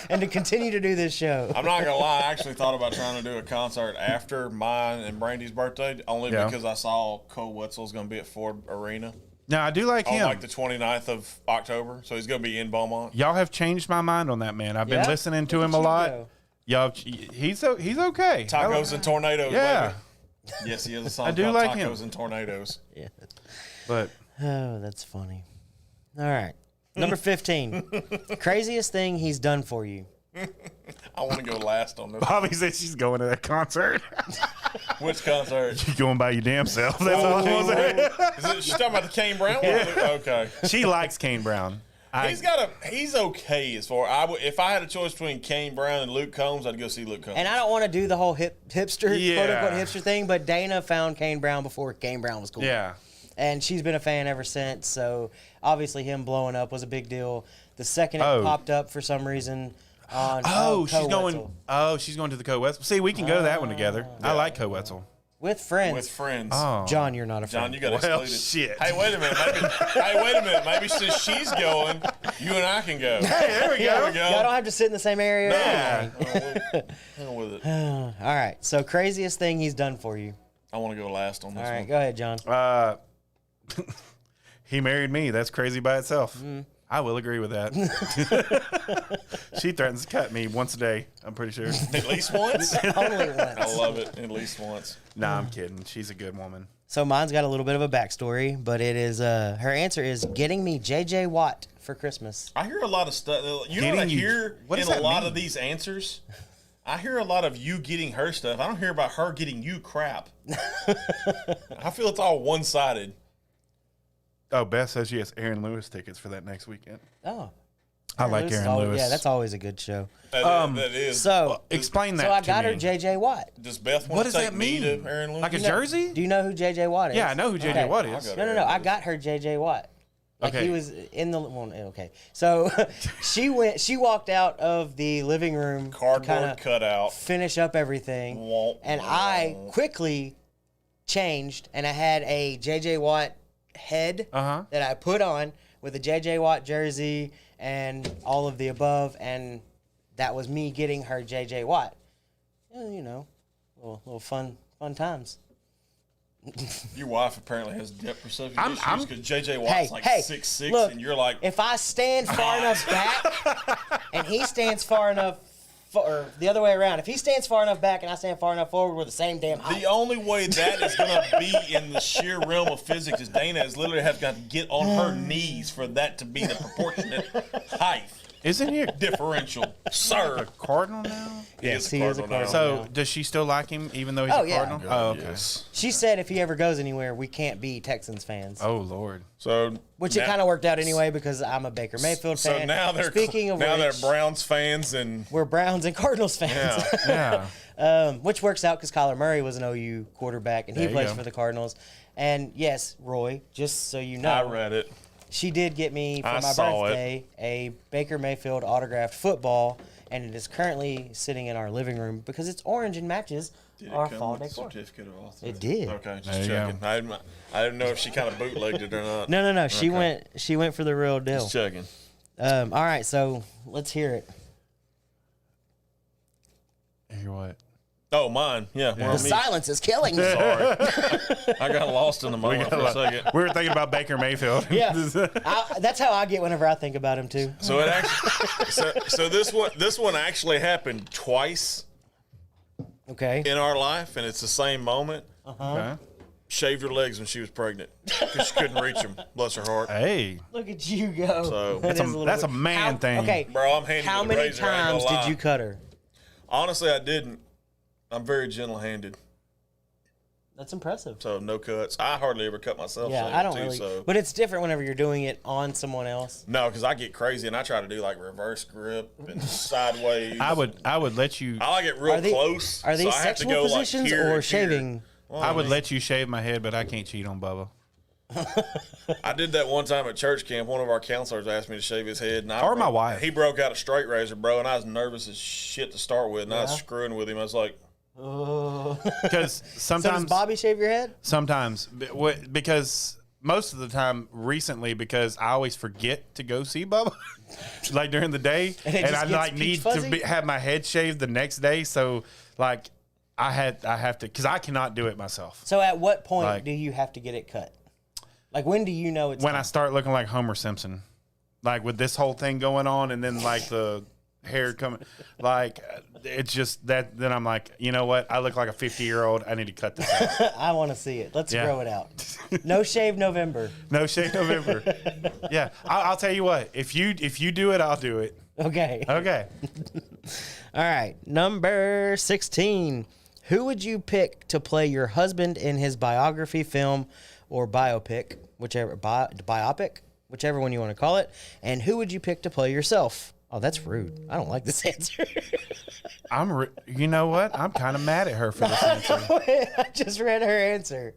and to continue to do this show.
I'm not gonna lie. I actually thought about trying to do a concert after mine and Brandy's birthday, only
Yeah.
because I saw Cole Wetzel's gonna be at Ford Arena
Now, I do like
on
him.
like the 29th of October, so he's gonna be in Beaumont.
Y'all have changed my mind on that man. I've been
Yeah?
listening to
Look
him
at
a
you
lot.
go.
Y'all, he's okay.
Tacos and tornadoes.
Yeah.
Baby. Yes, he has a song
I do
called
like
Tacos
him.
and Tornadoes.
Yeah.
But
Oh, that's funny. All right. Number 15. Craziest thing he's done for you.
I want to go last on this.
Bobby said she's going to that concert.
Which concert?
You're going by your damn self. That's all I want to say.
She's talking about the Kane Brown one? Okay.
She likes Kane Brown.
He's okay as far. If I had a choice between Kane Brown and Luke Combs, I'd go see Luke Combs.
And I don't want to do the whole hipster,
Yeah.
quote unquote hipster thing, but Dana found Kane Brown before Kane Brown was cool.
Yeah.
And she's been a fan ever since. So obviously him blowing up was a big deal. The second it
Oh.
popped up for some reason on
She's going.
Wetzel.
Oh, she's going to the Co-Wetzel. See, we can go to that one together. I like Co-Wetzel.
With friends.
with friends.
Oh,
John, you're not a
John,
friend.
you got
Well,
excluded.
shit.
Hey, wait a minute. Maybe since she's going, you and I can go.
there we
There
go.
we go.
Y'all don't have to sit in the same area. or
Yeah.
anything.
Hell with it.
All right. So craziest thing he's done for you.
I want to go last on this
All right.
one.
Go ahead, John.
He married me. That's crazy by itself. I will agree with that. She threatens to cut me once a day, I'm pretty sure.
At least once?
Only
I
once.
love it. At least once.
Nah, I'm kidding. She's a good woman.
So mine's got a little bit of a backstory, but it is her answer is getting me JJ Watt for Christmas.
I hear a lot of stuff. You know what I hear in a lot of these answers? I hear a lot of you getting her stuff. I don't hear about her getting you crap. I feel it's all one-sided.
Oh, Beth says she has Aaron Lewis tickets for that next weekend.
Oh.
I like Aaron Lewis.
Yeah, that's always a good show.
That is.
So
explain that.
So I
to
got
me.
her JJ Watt.
Does Beth
What
want
does
to take
that
me
mean?
to Aaron Lewis?
Like a jersey?
Do you know who JJ Watt is?
Yeah, I know who JJ
Okay.
Watt is.
No. I got her JJ Watt. Like
Okay.
he was in the okay. So she walked out of the living room to
Cardboard
kinda
cutout.
finish up everything.
Womp,
And I quickly changed and I had a JJ Watt head that I put on with a JJ Watt jersey and all of the above, and that was me getting her JJ Watt. You know, little fun times.
Your wife apparently has depth perception
I'm-
issues because JJ Watt's like
hey,
6'6",
look,
and you're like,
if I stand far enough back and he stands far enough, or the other way around, if he stands far enough back and I stand far enough forward, we're the same damn height.
the only way that is going to be in the sheer realm of physics is Dana has literally have got to get on her knees for that to be the proportionate height
Isn't he a
differential, sir.
Cardinal now?
Yes, he is a Cardinal.
So does she still like him even though he's
Oh,
a
yeah.
Cardinal? Oh, okay.
Yes.
She said if he ever goes anywhere, we can't be Texans fans.
Oh, Lord.
So
Which it kind of worked out anyway because I'm a Baker Mayfield
So
fan.
now they're
Speaking of
now
which,
they're Browns fans and
we're Browns and Cardinals fans.
Yeah.
Which works out because Kyler Murray was an OU quarterback and he
There you
plays
go.
for the Cardinals. And yes, Roy, just so you know,
I read it.
she did get me for
I
my
saw it.
birthday a Baker Mayfield autographed football, and it is currently sitting in our living room because it's orange and matches our fall decor.
Certificate of authority?
It did.
Okay, just
There you go.
checking. I didn't know if she kind of bootlegged it or not.
No. She
Okay.
went for the real deal.
Just checking.
All right, so let's hear it.
Hear what?
Oh, mine. Yeah. Well,
The
me.
silence is killing me.
Sorry. I got lost in the moment for a second.
We were thinking about Baker Mayfield.
Yeah, that's how I get whenever I think about him too.
So it actually, so this one actually happened twice
Okay.
in our life, and it's the same moment.
Okay.
Shaved her legs when she was pregnant because she couldn't reach them. Bless her heart.
Hey.
Look at you go.
So-
That is little
That's a
bit-
man thing.
Okay,
Bro, I'm handy
how
with a
many
razor, I ain't gonna
times did
lie.
you cut her?
Honestly, I didn't. I'm very gentle-handed,
That's impressive.
so no cuts. I hardly ever cut myself.
Yeah,
shaving
I don't
too,
really.
So.
But it's different whenever you're doing it on someone else.
No, because I get crazy and I try to do like reverse grip and sideways.
I would let you
I like it real close.
Are
so
these
I have to
sexual
go like
positions
here
or
and
shaving?
here. Well,
I would let you shave my head, but I can't cheat on Bubba.
I did that one time at church camp. One of our counselors asked me to shave his head, and
Or my wife.
He broke out a straight razor, bro, and I was nervous as shit to start with, and I was screwing with him. I was like,
Because
So does
sometimes,
Bobby shave your head?
because most of the time recently, because I always forget to go see Bubba, like during the day,
And it
and
just
I
gets
like
peach
need
fuzzy?
to have my head shaved the next day. So like I have to, because I cannot do it myself.
So at what point
Like-
do you have to get it cut? Like when do you know it's
When
time?
I start looking like Homer Simpson, like with this whole thing going on, and then like the hair coming, like it's just that. Then I'm like, you know what? I look like a 50-year-old. I need to cut this out.
I want to see it. Let's
Yeah.
grow it out. No shave November.
No shave November. Yeah, I'll tell you what. If you do it, I'll do it.
Okay.
Okay.
All right. Number 16. Who would you pick to play your husband in his biography, film, or biopic, whichever biopic, whichever one you want to call it? And who would you pick to play yourself? Oh, that's rude. I don't like this answer.
You know what? I'm kind of mad at her for this answer.
I just read her answer.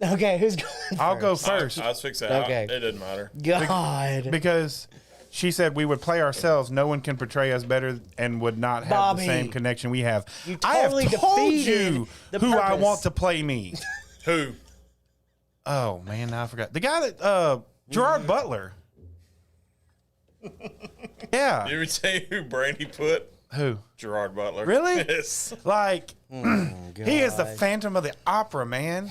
Okay, who's going
I'll go
first?
first
I was fixing that.
Okay.
It doesn't matter.
God.
because she said we would play ourselves. No one can portray us better and would not have
Bobby,
the same connection we have.
you
I
totally
have told
defeated
you
the
who I
purpose.
want to play me.
Who?
Oh man, now I forgot the guy that Gerard Butler. Yeah.
Did we tell you who Brandy put?
Who?
Gerard Butler.
Really?
Yes.
Like he is the
God.
Phantom of the Opera, man.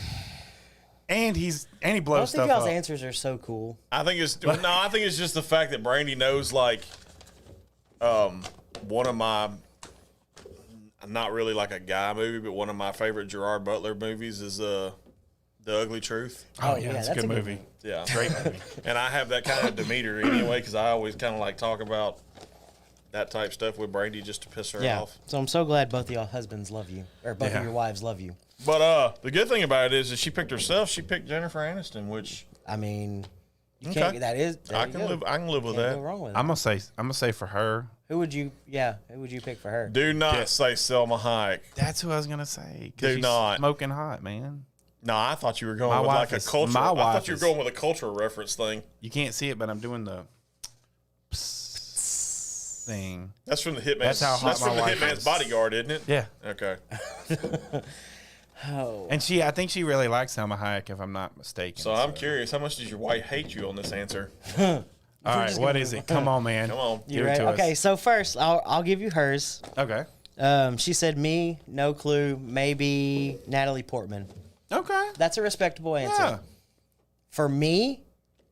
And he blows
Both of
stuff
y'all's
up.
answers are so cool.
I think it's just the fact that Brandy knows like one of my not really like a guy movie, but one of my favorite Gerard Butler movies is The Ugly Truth.
Oh, yeah, it's a good movie.
Yeah.
Great movie.
And I have that kind of demeanor anyway because I always kind of like talk about that type stuff with Brandy just to piss her
Yeah.
off.
So I'm so glad both of y'all husbands love you, or both
Yeah.
of your wives love you.
But the good thing about it is that she picked herself. She picked Jennifer Aniston, which
I mean, you
Okay.
can't. That is.
I can live. I can live with
Can't
that.
go wrong with it.
I'm gonna say for her.
Who would you? Yeah. Who would you pick for her?
Do not say Selma Hayek.
That's who I was gonna say. 'Cause
Do
she's
not.
smoking hot, man.
No, I thought you were going
My
with
wife
like a
is-
culture.
my
I
wife
thought you were
is-
going with a cultural reference thing.
You can't see it, but I'm doing the psst thing.
That's from the Hitman.
That's how hot
That's
my
from the
wife
Hitman's
is.
Bodyguard, isn't it?
Yeah,
Okay.
Oh.
and I think she really likes Selma Hayek, if I'm not mistaken.
So I'm curious, how much does your wife hate you on this answer?
All right, what is it? Come on, man.
Come on.
You
Give it
ready?
to us.
Okay. So first, I'll give you hers.
Okay.
She said me, no clue, maybe Natalie Portman.
Okay.
That's a respectable answer.
Yeah.
For me,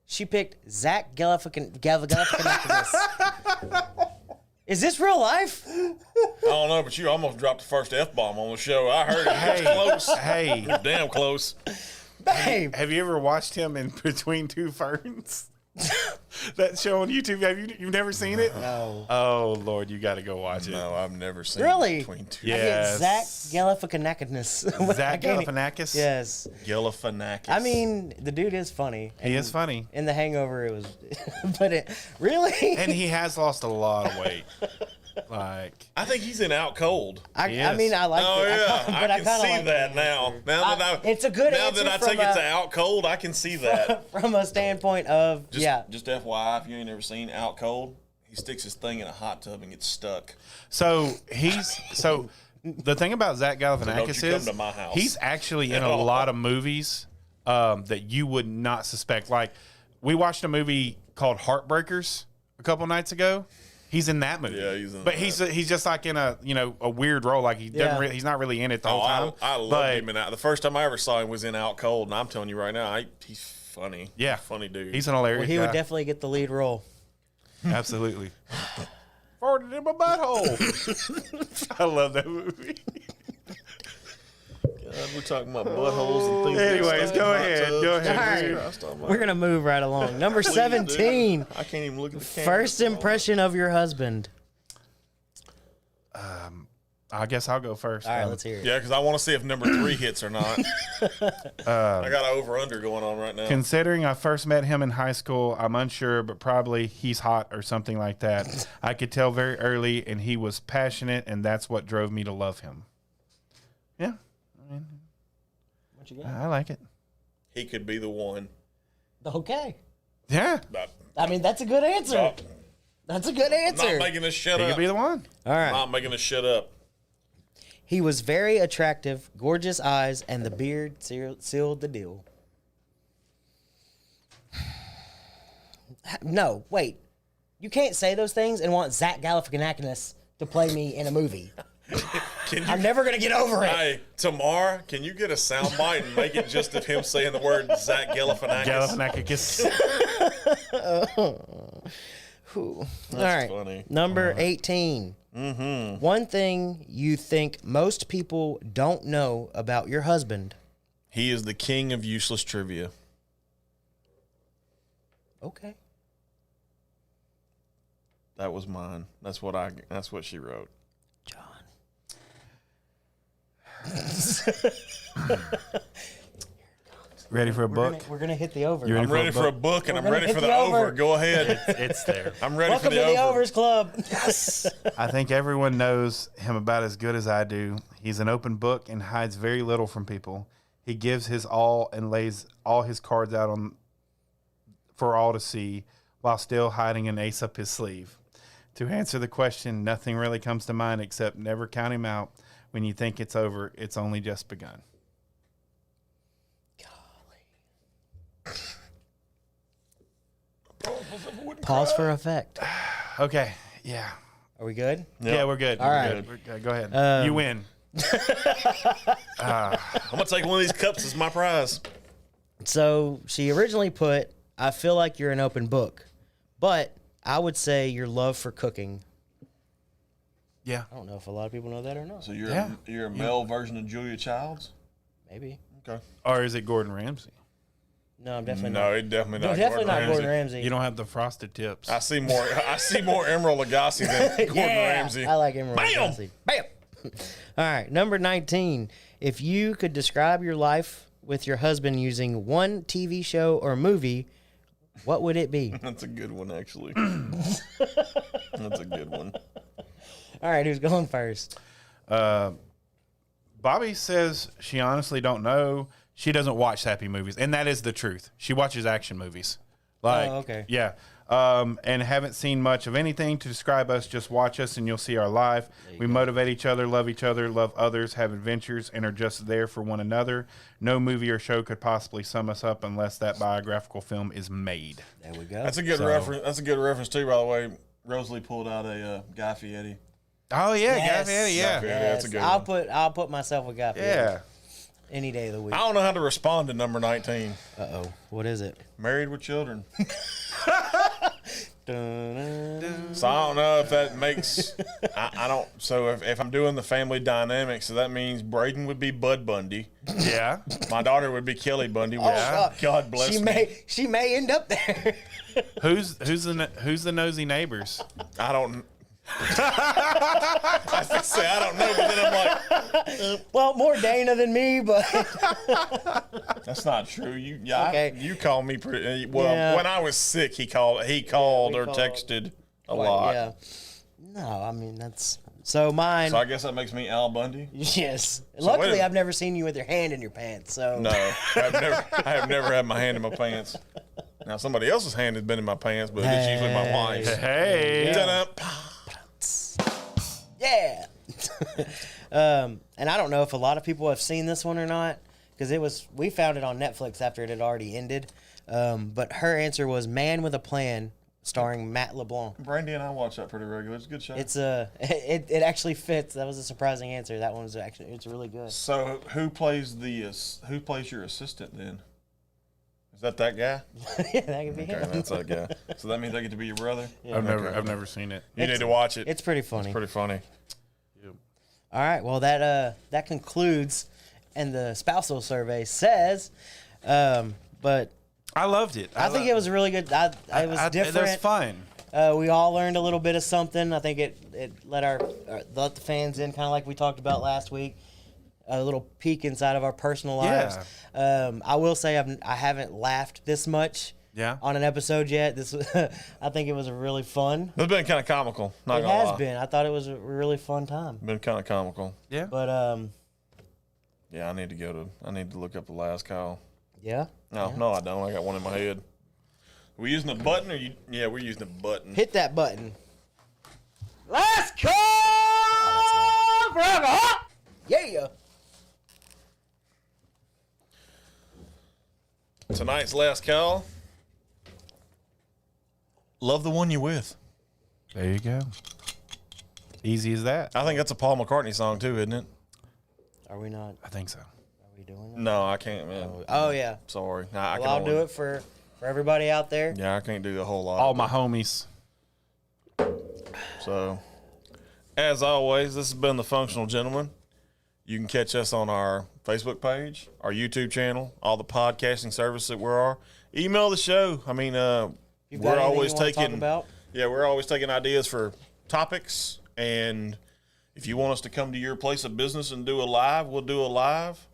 she picked Zach Galifianakis. Is this real life?
I don't know, but you almost dropped the first F-bomb on the show. I heard it.
Hey,
Close.
hey.
Damn close.
Babe.
Have you ever watched him in Between Two Ferns? That show on YouTube. You've never seen it?
No.
Oh Lord, you got to go watch it.
No, I've never seen
Really?
Between Two.
Yeah.
I get Zach
Yes.
Galifianakis.
Zach Galifianakis.
Yes.
Galifianakis.
I mean, the dude is funny.
He is funny,
In The Hangover, it was, but it really.
and he has lost a lot of weight. Like,
I think he's in Out Cold.
I
Yes.
mean, I like
Oh
it.
yeah,
but
I
kinda
can see
like
that
it.
now. Now that
It's a good
now
answer
that I
from
take it
a-
to Out Cold, I can see that.
From a standpoint of,
Just,
yeah.
Just FYI, if you ain't ever seen Out Cold, he sticks his thing in a hot tub and gets stuck.
so the thing about Zach
don't
Galifianakis
you come
is
to my house.
he's actually in a lot of movies that you would not suspect. Like, we watched a movie called Heartbreakers a couple nights ago. He's in that movie.
Yeah, he's in
but
that.
he's just like in a a weird role. Like he doesn't
Yeah.
he's not really in it the whole time.
I loved
but
him in that. The first time I ever saw him was in Out Cold, and I'm telling you right now, he's funny.
Yeah.
Funny dude.
He's an hilarious
Well, he
guy.
would definitely get the lead role.
Absolutely. Farted in my butthole. I love that movie.
We're talking about buttholes and things.
Anyways, go ahead. Go ahead.
All right. We're going to move right along. Number 17.
I can't even look at the camera.
First impression of your husband.
I guess I'll go first.
All right, let's hear it.
Yeah, because I want to see if number 3 hits or not. I got an over-under going on right now.
Considering I first met him in high school, I'm unsure, but probably he's hot or something like that. I could tell very early, and he was passionate, and that's what drove me to love him. Yeah,
What you got?
I like it.
He could be the one.
Okay.
Yeah,
I mean, that's a good answer.
Not,
That's a good answer.
not making us shut
he
up.
could be the one.
All right.
Not making us shut up.
He was very attractive, gorgeous eyes, and the beard sealed the deal. No, wait. You can't say those things and want Zach Galifianakis to play me in a movie.
Can you,
I'm never going to get over it.
hey, Tamar, can you get a soundbite and make it just of him saying the word Zach Galifianakis?
Galifianakis.
All right.
funny.
Number 18. One thing you think most people don't know about your husband.
He is the king of useless trivia.
Okay.
That was mine. That's what she wrote.
John.
Ready for a book?
We're gonna hit the over.
You
I'm ready for a book and I'm
gonna
ready
hit
for the
the over.
over. Go ahead.
It's there.
I'm ready
Welcome
for
to
the
the
over.
Overs Club.
I think everyone knows him about as good as I do. He's an open book and hides very little from people. He gives his all and lays all his cards out for all to see while still hiding an ace up his sleeve. To answer the question, nothing really comes to mind except never count him out. When you think it's over, it's only just begun.
Pause for effect.
Okay. Yeah.
Are we good?
Yeah, we're good.
All
We're
right.
good. We're good. Go ahead. You win.
I'm gonna take one of these cups as my prize.
So she originally put, I feel like you're an open book, but I would say your love for cooking.
Yeah.
I don't know if a lot of people know that or not.
So you're
Yeah.
you're a male version of Julia Childs.
Maybe.
Okay.
Or is it Gordon Ramsay?
No, I'm definitely
No, it definitely not.
Definitely not
Ramsay.
Gordon Ramsay.
You don't have the frosted tips.
I see more. I see more Emerald Lagasse than Gordon Ramsay.
I like Emerald
Bam!
Lagasse. Bam! All right, number 19. If you could describe your life with your husband using one TV show or movie, what would it be?
That's a good one, actually. That's a good one.
All right, who's going first?
Bobby says she honestly don't know. She doesn't watch happy movies, and that is the truth. She watches action movies. Like,
Oh, okay.
Yeah. And haven't seen much of anything to describe us. Just watch us, and you'll see our life. We motivate each other, love others, have adventures, and are just there for one another. No movie or show could possibly sum us up unless that biographical film is made.
There we go.
That's a good reference. That's a good reference too. By the way, Rosalie pulled out a Guy Fieri.
Oh yeah,
Yes.
Guy Fieri, yeah,
Guy Fieri. That's a good one.
I'll put myself with Guy Fieri
yeah.
any day of the week.
I don't know how to respond to number 19.
Uh-oh. What is it?
Married with children.
Dun-dun.
So I don't know if that makes. I don't. So if I'm doing the family dynamic, so that means Braden would be Bud Bundy.
Yeah.
My daughter would be Kelly Bundy. Which, God bless
she
me.
She may end up there.
Who's the nosy neighbors?
I don't. I was gonna say I don't know, but then I'm like,
Well, more Dana than me, but
that's not true.
Okay.
You call me pretty. Well,
Yeah.
when I was sick, he called or
called.
texted a lot.
yeah. No, I mean that's so mine.
So I guess that makes me Al Bundy.
Yes.
wait
Luckily,
a-
I've never seen you with your hand in your pants. So
No, I have never had my hand in my pants. Now somebody else's hand has been in my pants, but it's usually my wife's.
Hey.
Ta-da.
yeah. And I don't know if a lot of people have seen this one or not because we found it on Netflix after it had already ended. But her answer was "Man with a Plan," starring Matt LeBlanc.
Brandy and I watch that pretty regular. It's a good show.
It actually fits. That was a surprising answer. That one was actually it's really good.
So who plays your assistant then? Is that guy?
Yeah, that could be
Okay,
him.
that's that guy. So that means I get to be your brother.
I've never seen it.
You need to watch it.
It's pretty funny.
Pretty funny.
All right. Well, that concludes, and the spousal survey says, but
I loved it.
I think it was really good. It was different.
It was fun.
We all learned a little bit of something. I think it let let the fans in, kind of like we talked about last week. A little peek inside of our personal lives. I will say I haven't laughed this much.
Yeah.
On an episode yet. I think it was really fun.
It's been kind of comical. Not
It
gonna
has
lie.
been. I thought it was a really fun time.
Been kind of comical.
Yeah.
But
Yeah, I need to look up the last call.
yeah.
No, I don't. I got one in my head. We using a button or you? Yeah, we're using a button.
Hit that button.
Last call forever.
Yeah.
Tonight's last call. Love the one you're with.
There you go. Easy as that.
I think that's a Paul McCartney song too, isn't it?
Are we not?
I think so.
Are we doing that?
No, I can't, man.
Oh yeah.
Sorry. I
Well, I'll do it for everybody out there.
Yeah, I can't do the whole lot.
All my homies.
So, as always, this has been The Functional Gentleman. You can catch us on our Facebook page, our YouTube channel, all the podcasting services that we are. Email the show. I mean,
You've got
we're
anything
always
you wanna talk
taking
about?
Yeah, we're always taking ideas for topics, and if you want us to come to your place of business and do a live, we'll do a live.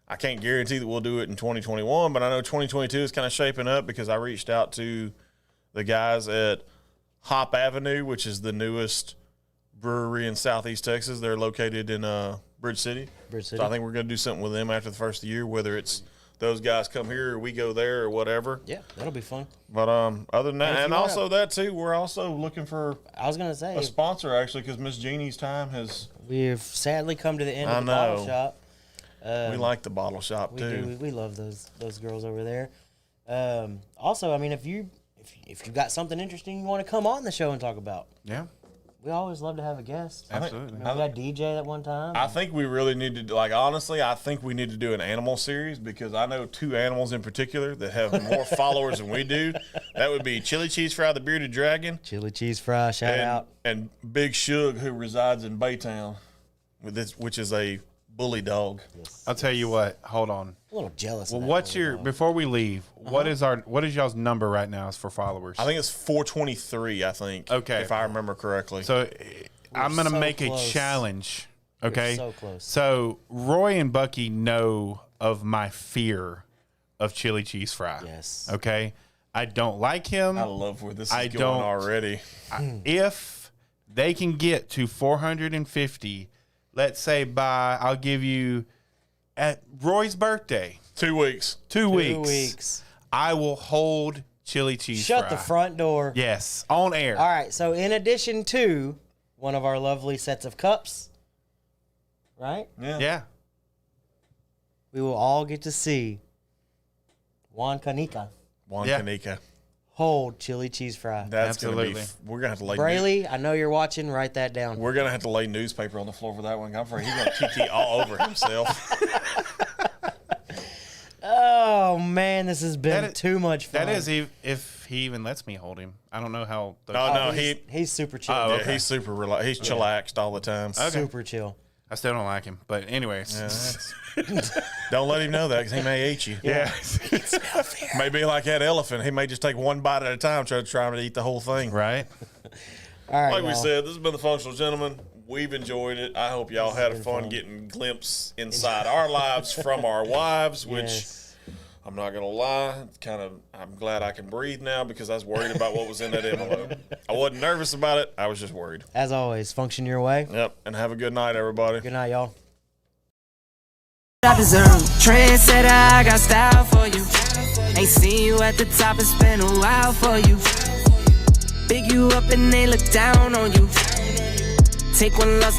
I can't guarantee that we'll do it in 2021, but I know 2022 is kind of shaping up because I reached out to the guys at Hop Avenue, which is the newest brewery in Southeast Texas. They're located in Bridge City. So I think we're going to do something with them after the first of the year, whether it's those guys come here or we go there or whatever.
Yeah, that'll be fun.
But other than that,
if
and
you
also that too, we're also looking for
I was gonna say
a sponsor actually because Miss Jeannie's time has.
we've sadly come to the end
I
of the bottle
know.
shop.
We like the bottle shop
We
too.
do. We love those girls over there. Also, I mean, if you got something interesting you want to come on the show and talk about,
Yeah.
we always love to have a guest.
Absolutely.
We got DJ that one time.
I think we really need to, like, honestly, I think we need to do an animal series because I know two animals in particular that have more followers than we do. That would be Chili Cheese Fry, the Bearded Dragon,
Chili Cheese Fry, shout out.
and Big Shug, who resides in Baytown, which is a bully dog.
I'll tell you what. Hold on.
A little jealous.
Well,
of that
what's
bully
your
dog.
before we leave? What is y'all's number right now for followers?
I think it's 423. I think.
Okay.
If I remember correctly.
So I'm gonna
so
make
close.
a challenge. Okay.
so close.
So Roy and Bucky know of my fear of chili cheese fry.
Yes.
Okay. I don't like him.
I love where this is
I
going
don't-
already.
If they can get to 450, let's say I'll give you at Roy's birthday,
2 weeks.
2 weeks.
2 weeks.
I will hold chili cheese
Shut
fry.
the front door.
Yes, on air.
All right. So in addition to one of our lovely sets of cups, right?
Yeah.
We will all get to see Juan Canica
Juan
Yeah.
Canica.
hold chili cheese fry.
That's gonna be.
Absolutely.
We're gonna have to lay.
Brayley, I know you're watching. Write that down.
We're gonna have to lay newspaper on the floor for that one. I'm afraid he's gonna TT all over himself.
Oh man, this has been
That is-
too much fun.
That is if he even lets me hold him. I don't know how.
No,
he's super chill.
Oh,
yeah,
okay.
he's super relaxed. He's chillaxed all the time.
Super chill.
I still don't like him. But anyways.
Don't let him know that because he may eat you.
Yeah.
May be like that elephant. He may just take one bite at a time, trying to eat the whole thing.
Right.
All right,
Like we
y'all.
said, this has been the Functional Gentleman. We've enjoyed it. I hope y'all had fun getting a glimpse inside our lives from our wives, which
Yes.
I'm not gonna lie, I'm glad I can breathe now because I was worried about what was in that envelope. I wasn't nervous about it. I was just worried.
As always, function your way.
Yep. And have a good night, everybody.
Good night, y'all.
I deserve. Trendsetter, I got style for you. Ain't seen you at the top, it's been a while for you. Big you up and they look down on you. Take one loss, no